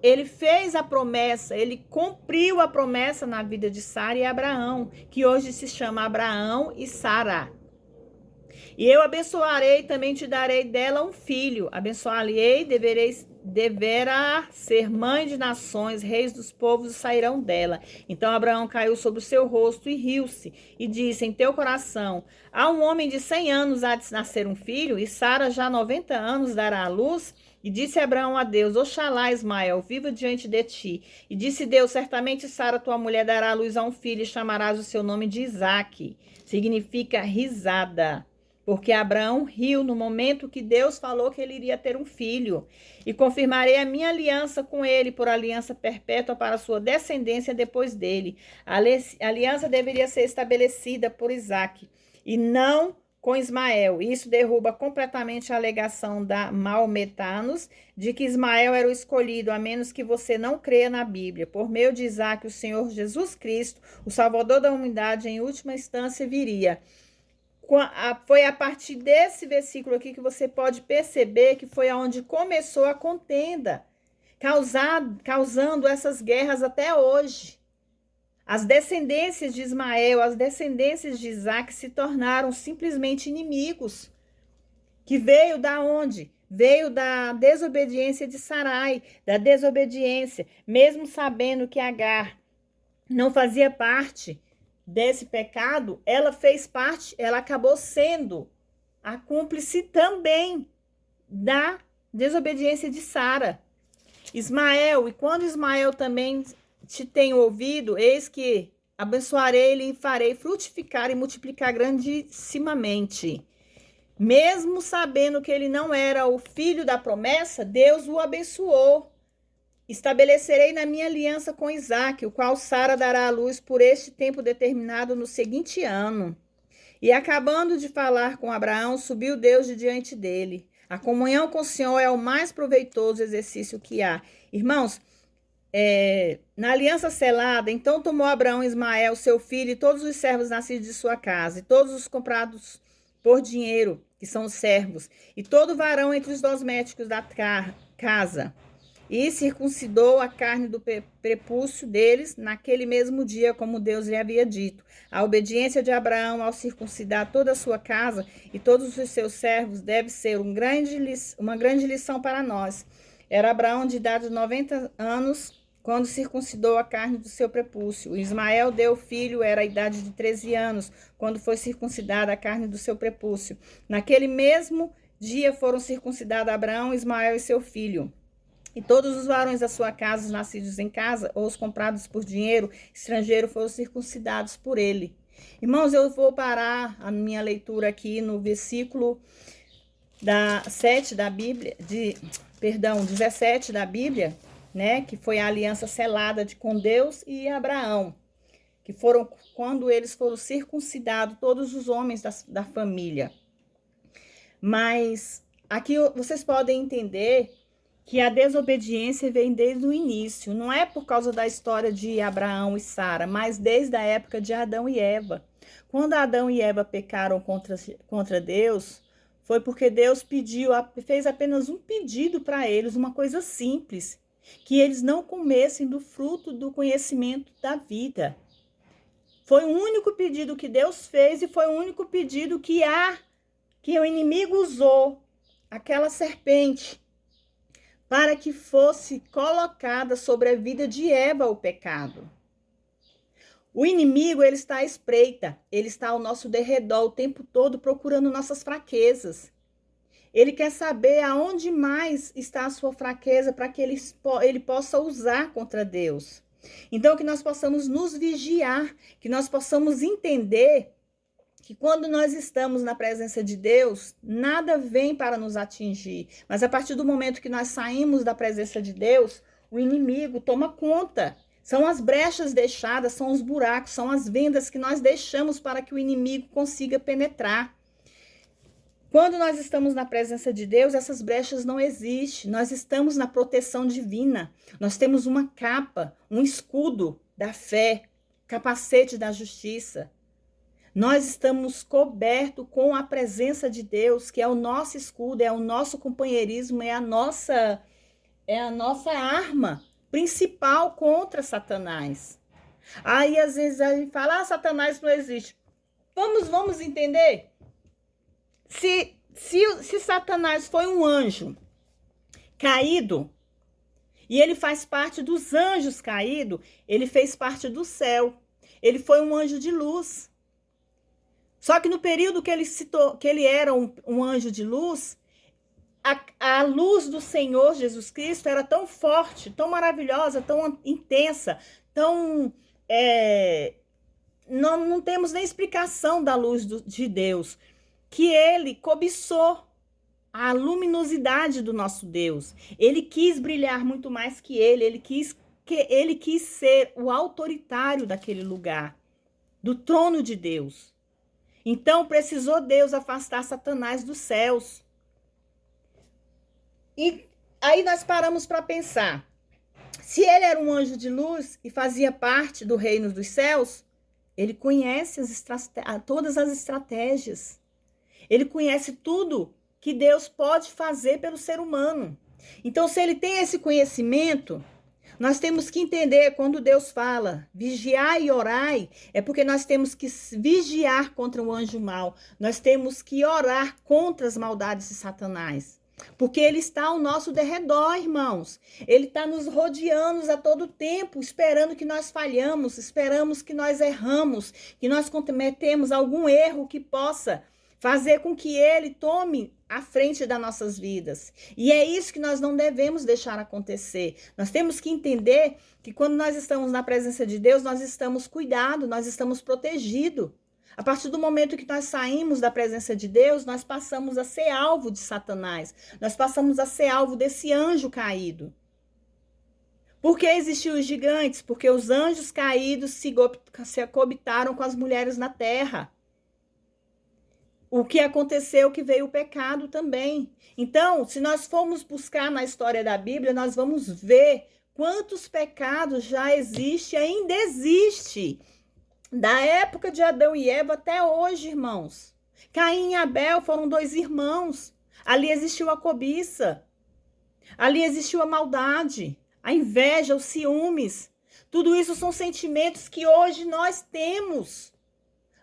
ele fez a promessa, ele cumpriu a promessa na vida de Sara e Abraão, que hoje se chama Abraão e Sara. E eu abençoarei, também te darei dela um filho. Abençoar-lhe-ei, deverá ser mãe de nações, reis dos povos sairão dela. Então Abraão caiu sobre o seu rosto e riu-se, e disse em teu coração: a um homem de 100 anos há de nascer um filho, e Sara já 90 anos dará à luz. E disse Abraão a Deus: Oxalá, Ismael, viva diante de ti. E disse Deus: certamente Sara, tua mulher, dará à luz a um filho, e chamarás o seu nome de Isaque. Significa risada. Porque Abraão riu no momento que Deus falou que ele iria ter um filho. E confirmarei a minha aliança com ele por aliança perpétua para a sua descendência depois dele. A aliança deveria ser estabelecida por Isaque e não com Ismael. Isso derruba completamente a alegação da maometanos de que Ismael era o escolhido, a menos que você não creia na Bíblia. Por meio de Isaque, o Senhor Jesus Cristo, o Salvador da humanidade, em última instância viria. Foi a partir desse versículo aqui que você pode perceber que foi aonde começou a contenda, causando essas guerras até hoje. As descendências de Ismael, as descendências de Isaque se tornaram simplesmente inimigos. Que veio da onde? Veio da desobediência de Sarai, da desobediência, mesmo sabendo que Agar não fazia parte desse pecado, ela fez parte, ela acabou sendo a cúmplice também da desobediência de Sara. Ismael, e quando Ismael também te tenho ouvido, eis que abençoarei ele e farei frutificar e multiplicar grandissimamente. Mesmo sabendo que ele não era o filho da promessa, Deus o abençoou. Estabelecerei na minha aliança com Isaque, o qual Sara dará à luz por este tempo determinado no seguinte ano. E acabando de falar com Abraão, subiu Deus de diante dele. A comunhão com o Senhor é o mais proveitoso exercício que há. Irmãos, na aliança selada, então tomou Abraão Ismael, seu filho, e todos os servos nascidos de sua casa, e todos os comprados por dinheiro, que são os servos, e todo varão entre os domésticos da casa, e circuncidou a carne do prepúcio deles naquele mesmo dia, como Deus lhe havia dito. A obediência de Abraão ao circuncidar toda a sua casa e todos os seus servos deve ser uma grande lição para nós. Era Abraão de idade de 90 anos quando circuncidou a carne do seu prepúcio. Ismael deu filho, era a idade de 13 anos, quando foi circuncidada a carne do seu prepúcio. Naquele mesmo dia foram circuncidados Abraão, Ismael e seu filho. E todos os varões da sua casa, os nascidos em casa, ou os comprados por dinheiro estrangeiro, foram circuncidados por ele. Irmãos, eu vou parar a minha leitura aqui no versículo 7 da Bíblia, 17 da Bíblia, né? Que foi a aliança selada com Deus e Abraão, que foram quando eles foram circuncidados, todos os homens da família. Mas aqui vocês podem entender que a desobediência vem desde o início. Não é por causa da história de Abraão e Sara, mas desde a época de Adão e Eva. Quando Adão e Eva pecaram contra Deus, foi porque Deus fez apenas um pedido para eles, uma coisa simples, que eles não comessem do fruto do conhecimento da vida. Foi o único pedido que Deus fez e foi o único pedido que o inimigo usou, aquela serpente, para que fosse colocada sobre a vida de Eva o pecado. O inimigo, ele está à espreita, ele está ao nosso derredor o tempo todo procurando nossas fraquezas. Ele quer saber aonde mais está a sua fraqueza para que ele possa usar contra Deus. Então, que nós possamos nos vigiar, que nós possamos entender que quando nós estamos na presença de Deus, nada vem para nos atingir. Mas a partir do momento que nós saímos da presença de Deus, o inimigo toma conta. São as brechas deixadas, são os buracos, são as vendas que nós deixamos para que o inimigo consiga penetrar. Quando nós estamos na presença de Deus, essas brechas não existem. Nós estamos na proteção divina. Nós temos uma capa, um escudo da fé, capacete da justiça. Nós estamos cobertos com a presença de Deus, que é o nosso escudo, é o nosso companheirismo, é a nossa arma principal contra Satanás. Aí, às vezes, a gente fala, Satanás não existe. Vamos entender? Se Satanás foi um anjo caído, e ele faz parte dos anjos caídos, ele fez parte do céu. Ele foi um anjo de luz. Só que no período que ele era um anjo de luz, a luz do Senhor Jesus Cristo era tão forte, tão maravilhosa, tão intensa, tão... não temos nem explicação da luz de Deus, que ele cobiçou a luminosidade do nosso Deus. Ele quis brilhar muito mais que ele quis ser o autoritário daquele lugar, do trono de Deus. Então precisou Deus afastar Satanás dos céus. E aí nós paramos para pensar, se ele era um anjo de luz e fazia parte do reino dos céus, ele conhece todas as estratégias. Ele conhece tudo que Deus pode fazer pelo ser humano. Então, se ele tem esse conhecimento, nós temos que entender quando Deus fala vigiai e orai, é porque nós temos que vigiar contra o anjo mau. Nós temos que orar contra as maldades de Satanás. Porque ele está ao nosso derredor, irmãos. Ele está nos rodeando a todo tempo, esperando que nós falhamos, esperamos que nós erramos, que nós cometemos algum erro que possa fazer com que ele tome a frente das nossas vidas. E é isso que nós não devemos deixar acontecer. Nós temos que entender que quando nós estamos na presença de Deus, nós estamos cuidados, nós estamos protegidos. A partir do momento que nós saímos da presença de Deus, nós passamos a ser alvo de Satanás. Nós passamos a ser alvo desse anjo caído. Por que existiam os gigantes? Porque os anjos caídos se coabitaram com as mulheres na terra. O que aconteceu que veio o pecado também. Então, se nós formos buscar na história da Bíblia, nós vamos ver quantos pecados já existe, ainda existe. Da época de Adão e Eva até hoje, irmãos. Caim e Abel foram 2 irmãos. Ali existiu a cobiça. Ali existiu a maldade, a inveja, os ciúmes. Tudo isso são sentimentos que hoje nós temos.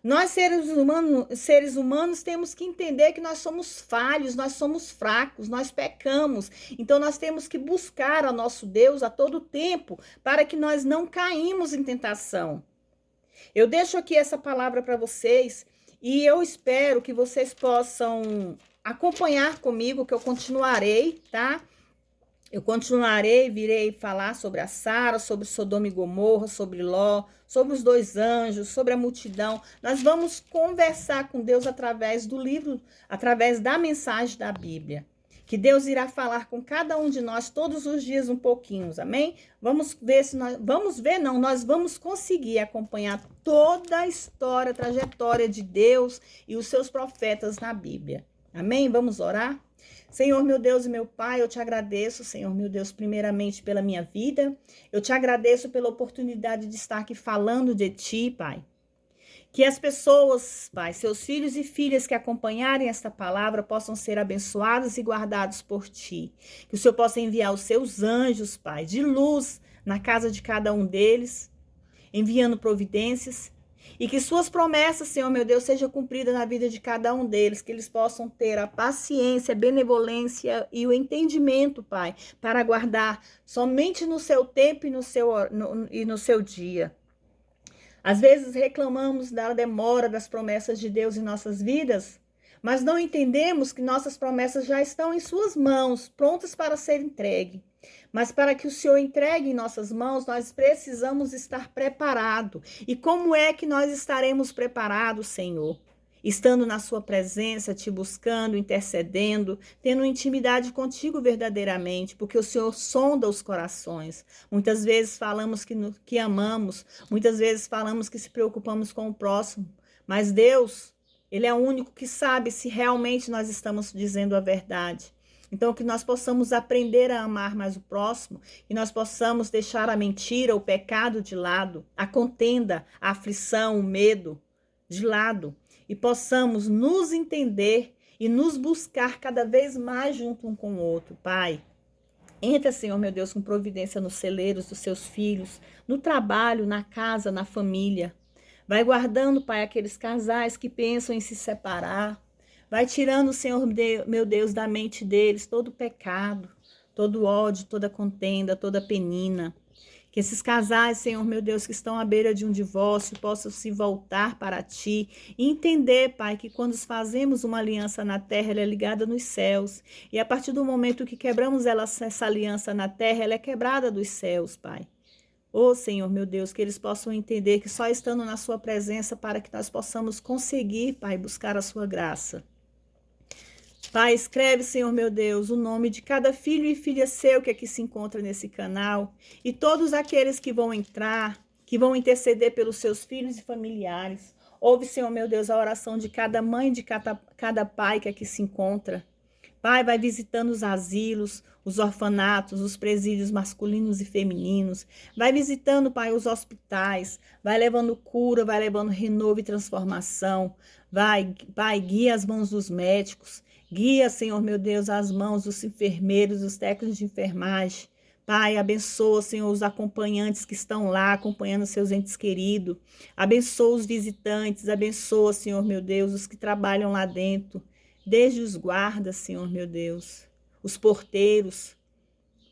Nós, seres humanos, temos que entender que nós somos falhos, nós somos fracos, nós pecamos. Então, nós temos que buscar ao nosso Deus a todo tempo para que nós não caímos em tentação. Eu deixo aqui essa palavra para vocês e eu espero que vocês possam acompanhar comigo, que eu continuarei, tá? Eu continuarei, virei falar sobre a Sara, sobre Sodoma e Gomorra, sobre Ló, sobre os 2 anjos, sobre a multidão. Nós vamos conversar com Deus através do livro, através da mensagem da Bíblia. Que Deus irá falar com cada um de nós todos os dias um pouquinho, amém? Vamos ver se nós... nós vamos conseguir acompanhar toda a história, a trajetória de Deus e os seus profetas na Bíblia. Amém? Vamos orar? Senhor, meu Deus e meu Pai, eu te agradeço, Senhor, meu Deus, primeiramente pela minha vida. Eu te agradeço pela oportunidade de estar aqui falando de Ti, Pai. Que as pessoas, Pai, seus filhos e filhas que acompanharem esta palavra possam ser abençoados e guardados por Ti. Que o Senhor possa enviar os seus anjos, Pai, de luz na casa de cada um deles, enviando providências. E que suas promessas, Senhor, meu Deus, sejam cumpridas na vida de cada um deles, que eles possam ter a paciência, a benevolência e o entendimento, Pai, para aguardar somente no seu tempo e no seu dia. Às vezes reclamamos da demora das promessas de Deus em nossas vidas, mas não entendemos que nossas promessas já estão em suas mãos, prontas para ser entregue. Mas para que o Senhor entregue em nossas mãos, nós precisamos estar preparados. E como é que nós estaremos preparados, Senhor? Estando na sua presença, te buscando, intercedendo, tendo intimidade contigo verdadeiramente, porque o Senhor sonda os corações. Muitas vezes falamos que amamos, muitas vezes falamos que se preocupamos com o próximo, mas Deus, Ele é o único que sabe se realmente nós estamos dizendo a verdade. Então, que nós possamos aprender a amar mais o próximo, que nós possamos deixar a mentira, o pecado de lado, a contenda, a aflição, o medo de lado, e possamos nos entender e nos buscar cada vez mais junto um com o outro, Pai. Entra, Senhor, meu Deus, com providência nos celeiros dos seus filhos, no trabalho, na casa, na família. Vai guardando, Pai, aqueles casais que pensam em se separar. Vai tirando, Senhor, meu Deus, da mente deles todo pecado, todo ódio, toda contenda, toda penina. Que esses casais, Senhor meu Deus, que estão à beira de um divórcio, possam se voltar para Ti e entender, Pai, que quando fazemos uma aliança na terra, ela é ligada nos céus. E a partir do momento que quebramos essa aliança na terra, ela é quebrada dos céus, Pai. Ô Senhor meu Deus, que eles possam entender que só estando na Sua presença para que nós possamos conseguir, Pai, buscar a Sua graça. Pai, escreve, Senhor meu Deus, o nome de cada filho e filha seu que aqui se encontra nesse canal e todos aqueles que vão entrar, que vão interceder pelos seus filhos e familiares. Ouve, Senhor meu Deus, a oração de cada mãe e de cada pai que aqui se encontra. Pai, vai visitando os asilos, os orfanatos, os presídios masculinos e femininos. Vai visitando, Pai, os hospitais. Vai levando cura, vai levando renovo e transformação. Vai, Pai, guia as mãos dos médicos. Guia, Senhor meu Deus, as mãos dos enfermeiros, dos técnicos de enfermagem. Pai, abençoa, Senhor, os acompanhantes que estão lá, acompanhando seus entes queridos. Abençoa os visitantes, abençoa, Senhor meu Deus, os que trabalham lá dentro. Desde os guardas, Senhor meu Deus, os porteiros,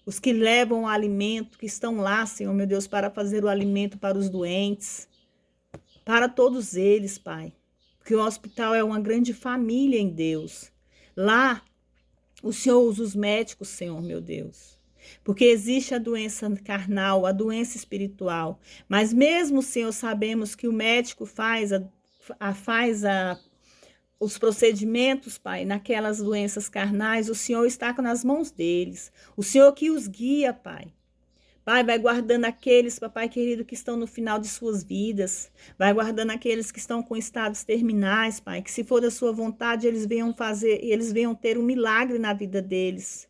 os que levam o alimento, que estão lá, Senhor meu Deus, para fazer o alimento para os doentes. Para todos eles, Pai, porque o hospital é uma grande família em Deus. Lá, o Senhor usa os médicos, Senhor meu Deus. Porque existe a doença carnal, a doença espiritual. Mas mesmo, Senhor, sabemos que o médico faz os procedimentos, Pai, naquelas doenças carnais, o Senhor está nas mãos deles. O Senhor que os guia, Pai. Pai, vai guardando aqueles, papai querido, que estão no final de suas vidas. Vai guardando aqueles que estão com estados terminais, Pai, que se for da sua vontade, eles venham ter um milagre na vida deles.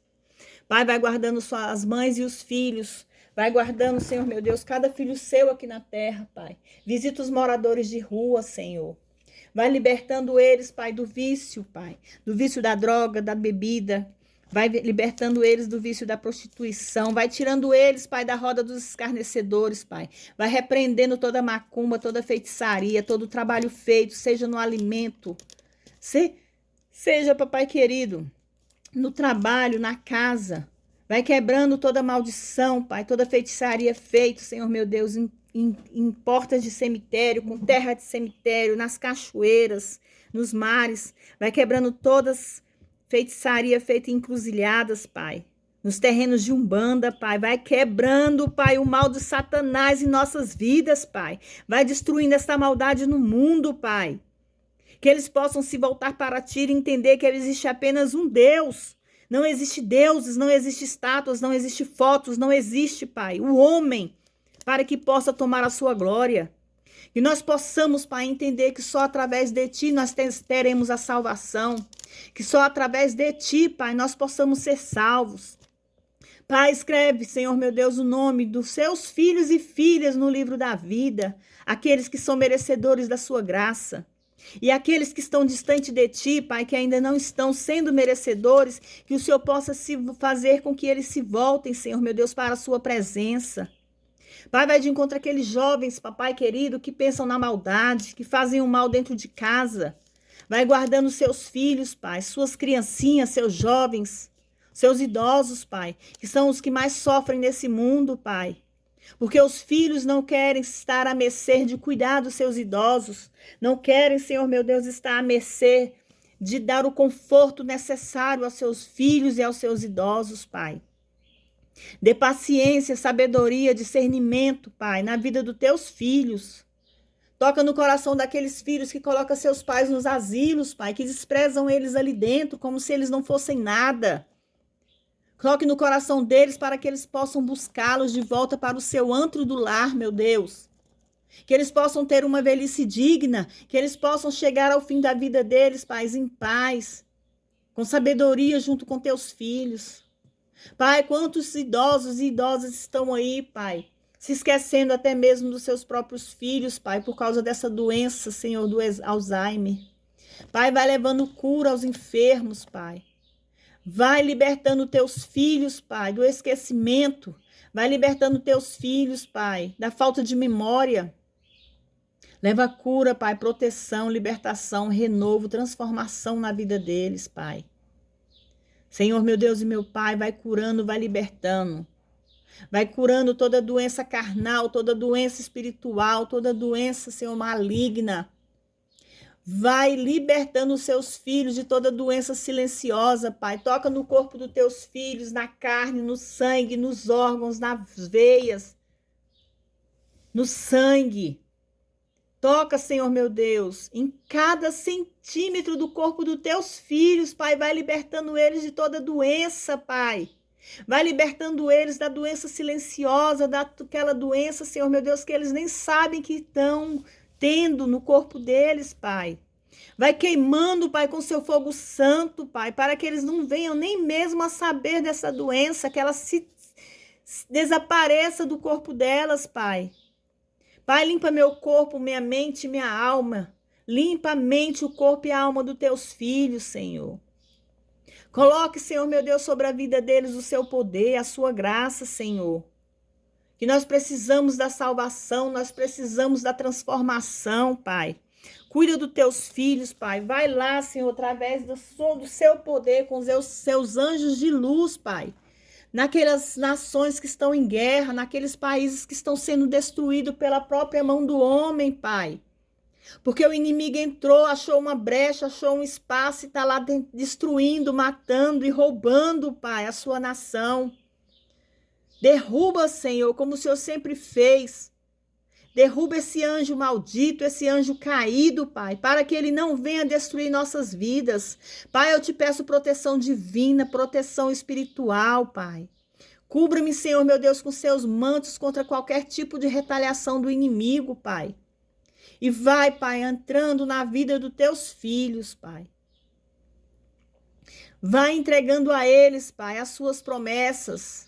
Pai, vai guardando as mães e os filhos. Vai guardando, Senhor meu Deus, cada filho seu aqui na terra, Pai. Visita os moradores de rua, Senhor. Vai libertando eles, Pai, do vício, Pai. Do vício da droga, da bebida. Vai libertando eles do vício da prostituição. Vai tirando eles, Pai, da roda dos escarnecedores, Pai. Vai repreendendo toda macumba, toda feitiçaria, todo trabalho feito, seja no alimento. Seja, papai querido, no trabalho, na casa. Vai quebrando toda maldição, Pai, toda feitiçaria feita, Senhor meu Deus, em portas de cemitério, com terra de cemitério, nas cachoeiras, nos mares. Vai quebrando todas feitiçaria feita em encruzilhadas, Pai. Nos terrenos de Umbanda, Pai. Vai quebrando, Pai, o mal de Satanás em nossas vidas, Pai. Vai destruindo esta maldade no mundo, Pai. Que eles possam se voltar para Ti e entender que existe apenas um Deus. Não existe deuses, não existe estátuas, não existe fotos, não existe, Pai, o homem, para que possa tomar a sua glória. Que nós possamos, Pai, entender que só através de Ti nós teremos a salvação. Que só através de Ti, Pai, nós possamos ser salvos. Pai, escreve, Senhor meu Deus, o nome dos seus filhos e filhas no livro da vida. Aqueles que são merecedores da sua graça. E aqueles que estão distante de Ti, Pai, que ainda não estão sendo merecedores, que o Senhor possa se fazer com que eles se voltem, Senhor meu Deus, para a sua presença. Pai, vai de encontro àqueles jovens, papai querido, que pensam na maldade, que fazem o mal dentro de casa. Vai guardando seus filhos, Pai, suas criancinhas, seus jovens, seus idosos, Pai, que são os que mais sofrem nesse mundo, Pai. Porque os filhos não querem estar à mercê de cuidar dos seus idosos. Não querem, Senhor meu Deus, estar à mercê de dar o conforto necessário aos seus filhos e aos seus idosos, Pai. Dê paciência, sabedoria, discernimento, Pai, na vida dos teus filhos. Toca no coração daqueles filhos que colocam seus pais nos asilos, Pai, que desprezam eles ali dentro como se eles não fossem nada. Toque no coração deles para que eles possam buscá-los de volta para o seu antro do lar, meu Deus. Que eles possam ter uma velhice digna, que eles possam chegar ao fim da vida deles, Pai, em paz, com sabedoria junto com teus filhos. Pai, quantos idosos e idosas estão aí, Pai, se esquecendo até mesmo dos seus próprios filhos, Pai, por causa dessa doença, Senhor, do Alzheimer. Pai, vai levando cura aos enfermos, Pai. Vai libertando teus filhos, Pai, do esquecimento. Vai libertando teus filhos, Pai, da falta de memória. Leva cura, Pai, proteção, libertação, renovo, transformação na vida deles, Pai. Senhor, meu Deus e meu Pai, vai curando, vai libertando. Vai curando toda doença carnal, toda doença espiritual, toda doença, Senhor, maligna. Vai libertando os seus filhos de toda doença silenciosa, Pai. Toca no corpo dos teus filhos, na carne, no sangue, nos órgãos, nas veias, no sangue. Toca, Senhor meu Deus, em cada centímetro do corpo dos teus filhos, Pai. Vai libertando eles de toda doença, Pai. Vai libertando eles da doença silenciosa, daquela doença, Senhor meu Deus, que eles nem sabem que estão tendo no corpo deles, Pai. Vai queimando, Pai, com seu fogo santo, Pai, para que eles não venham nem mesmo a saber dessa doença, que ela se desapareça do corpo delas, Pai. Pai, limpa meu corpo, minha mente, minha alma. Limpa a mente, o corpo e a alma dos teus filhos, Senhor. Coloque, Senhor, meu Deus, sobre a vida deles o seu poder, a sua graça, Senhor. Que nós precisamos da salvação, nós precisamos da transformação, Pai. Cuida dos teus filhos, Pai. Vai lá, Senhor, através do seu poder, com os seus anjos de luz, Pai. Naquelas nações que estão em guerra, naqueles países que estão sendo destruídos pela própria mão do homem, Pai. Porque o inimigo entrou, achou uma brecha, achou um espaço e está lá destruindo, matando e roubando, Pai, a sua nação. Derruba, Senhor, como o Senhor sempre fez. Derruba esse anjo maldito, esse anjo caído, Pai, para que ele não venha destruir nossas vidas. Pai, eu te peço proteção divina, proteção espiritual, Pai. Cubra-me, Senhor, meu Deus, com seus mantos contra qualquer tipo de retaliação do inimigo, Pai. E vai, Pai, entrando na vida dos teus filhos, Pai. Vai entregando a eles, Pai, as suas promessas.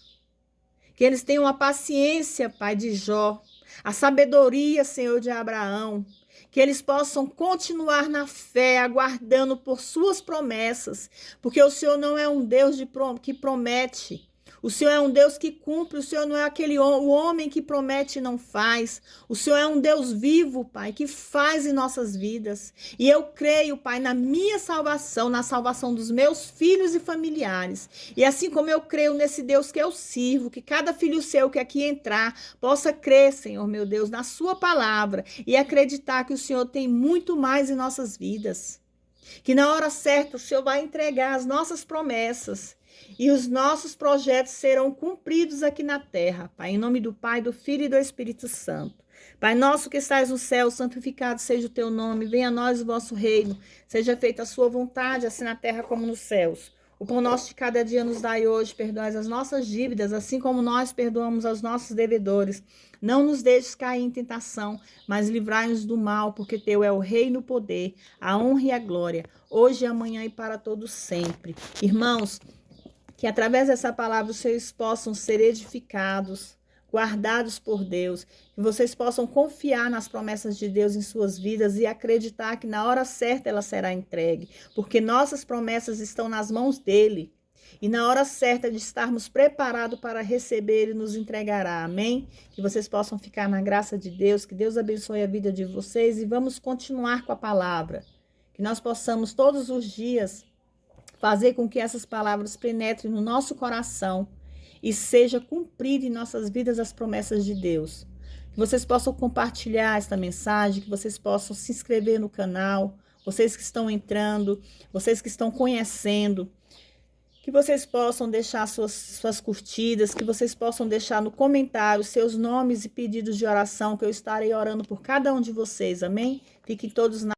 Que eles tenham a paciência, Pai, de Jó. A sabedoria, Senhor, de Abraão. Que eles possam continuar na fé, aguardando por suas promessas. Porque o Senhor não é um Deus que promete. O Senhor é um Deus que cumpre, o Senhor não é o homem que promete e não faz. O Senhor é um Deus vivo, Pai, que faz em nossas vidas. E eu creio, Pai, na minha salvação, na salvação dos meus filhos e familiares. E assim como eu creio nesse Deus que eu sirvo, que cada filho seu que aqui entrar possa crer, Senhor, meu Deus, na sua palavra e acreditar que o Senhor tem muito mais em nossas vidas. Que na hora certa o Senhor vai entregar as nossas promessas. E os nossos projetos serão cumpridos aqui na terra, Pai, em nome do Pai, do Filho e do Espírito Santo. Pai nosso que estás no céu, santificado seja o teu nome, venha a nós o vosso reino, seja feita a sua vontade, assim na terra como nos céus. O pão nosso de cada dia nos dai hoje, perdoai as nossas dívidas, assim como nós perdoamos aos nossos devedores. Não nos deixes cair em tentação, mas livrai-nos do mal, porque teu é o reino, o poder, a honra e a glória, hoje, amanhã e para todos sempre. Irmãos, que através dessa palavra vocês possam ser edificados, guardados por Deus, que vocês possam confiar nas promessas de Deus em suas vidas e acreditar que na hora certa ela será entregue, porque nossas promessas estão nas mãos dele. E na hora certa de estarmos preparados para receber, ele nos entregará. Amém? Que vocês possam ficar na graça de Deus, que Deus abençoe a vida de vocês e vamos continuar com a palavra. Que nós possamos todos os dias fazer com que essas palavras penetrem no nosso coração e seja cumprida em nossas vidas as promessas de Deus. Que vocês possam compartilhar esta mensagem, que vocês possam se inscrever no canal, vocês que estão entrando, vocês que estão conhecendo, que vocês possam deixar suas curtidas, que vocês possam deixar no comentário seus nomes e pedidos de oração, que eu estarei orando por cada um de vocês, amém? Fiquem todos na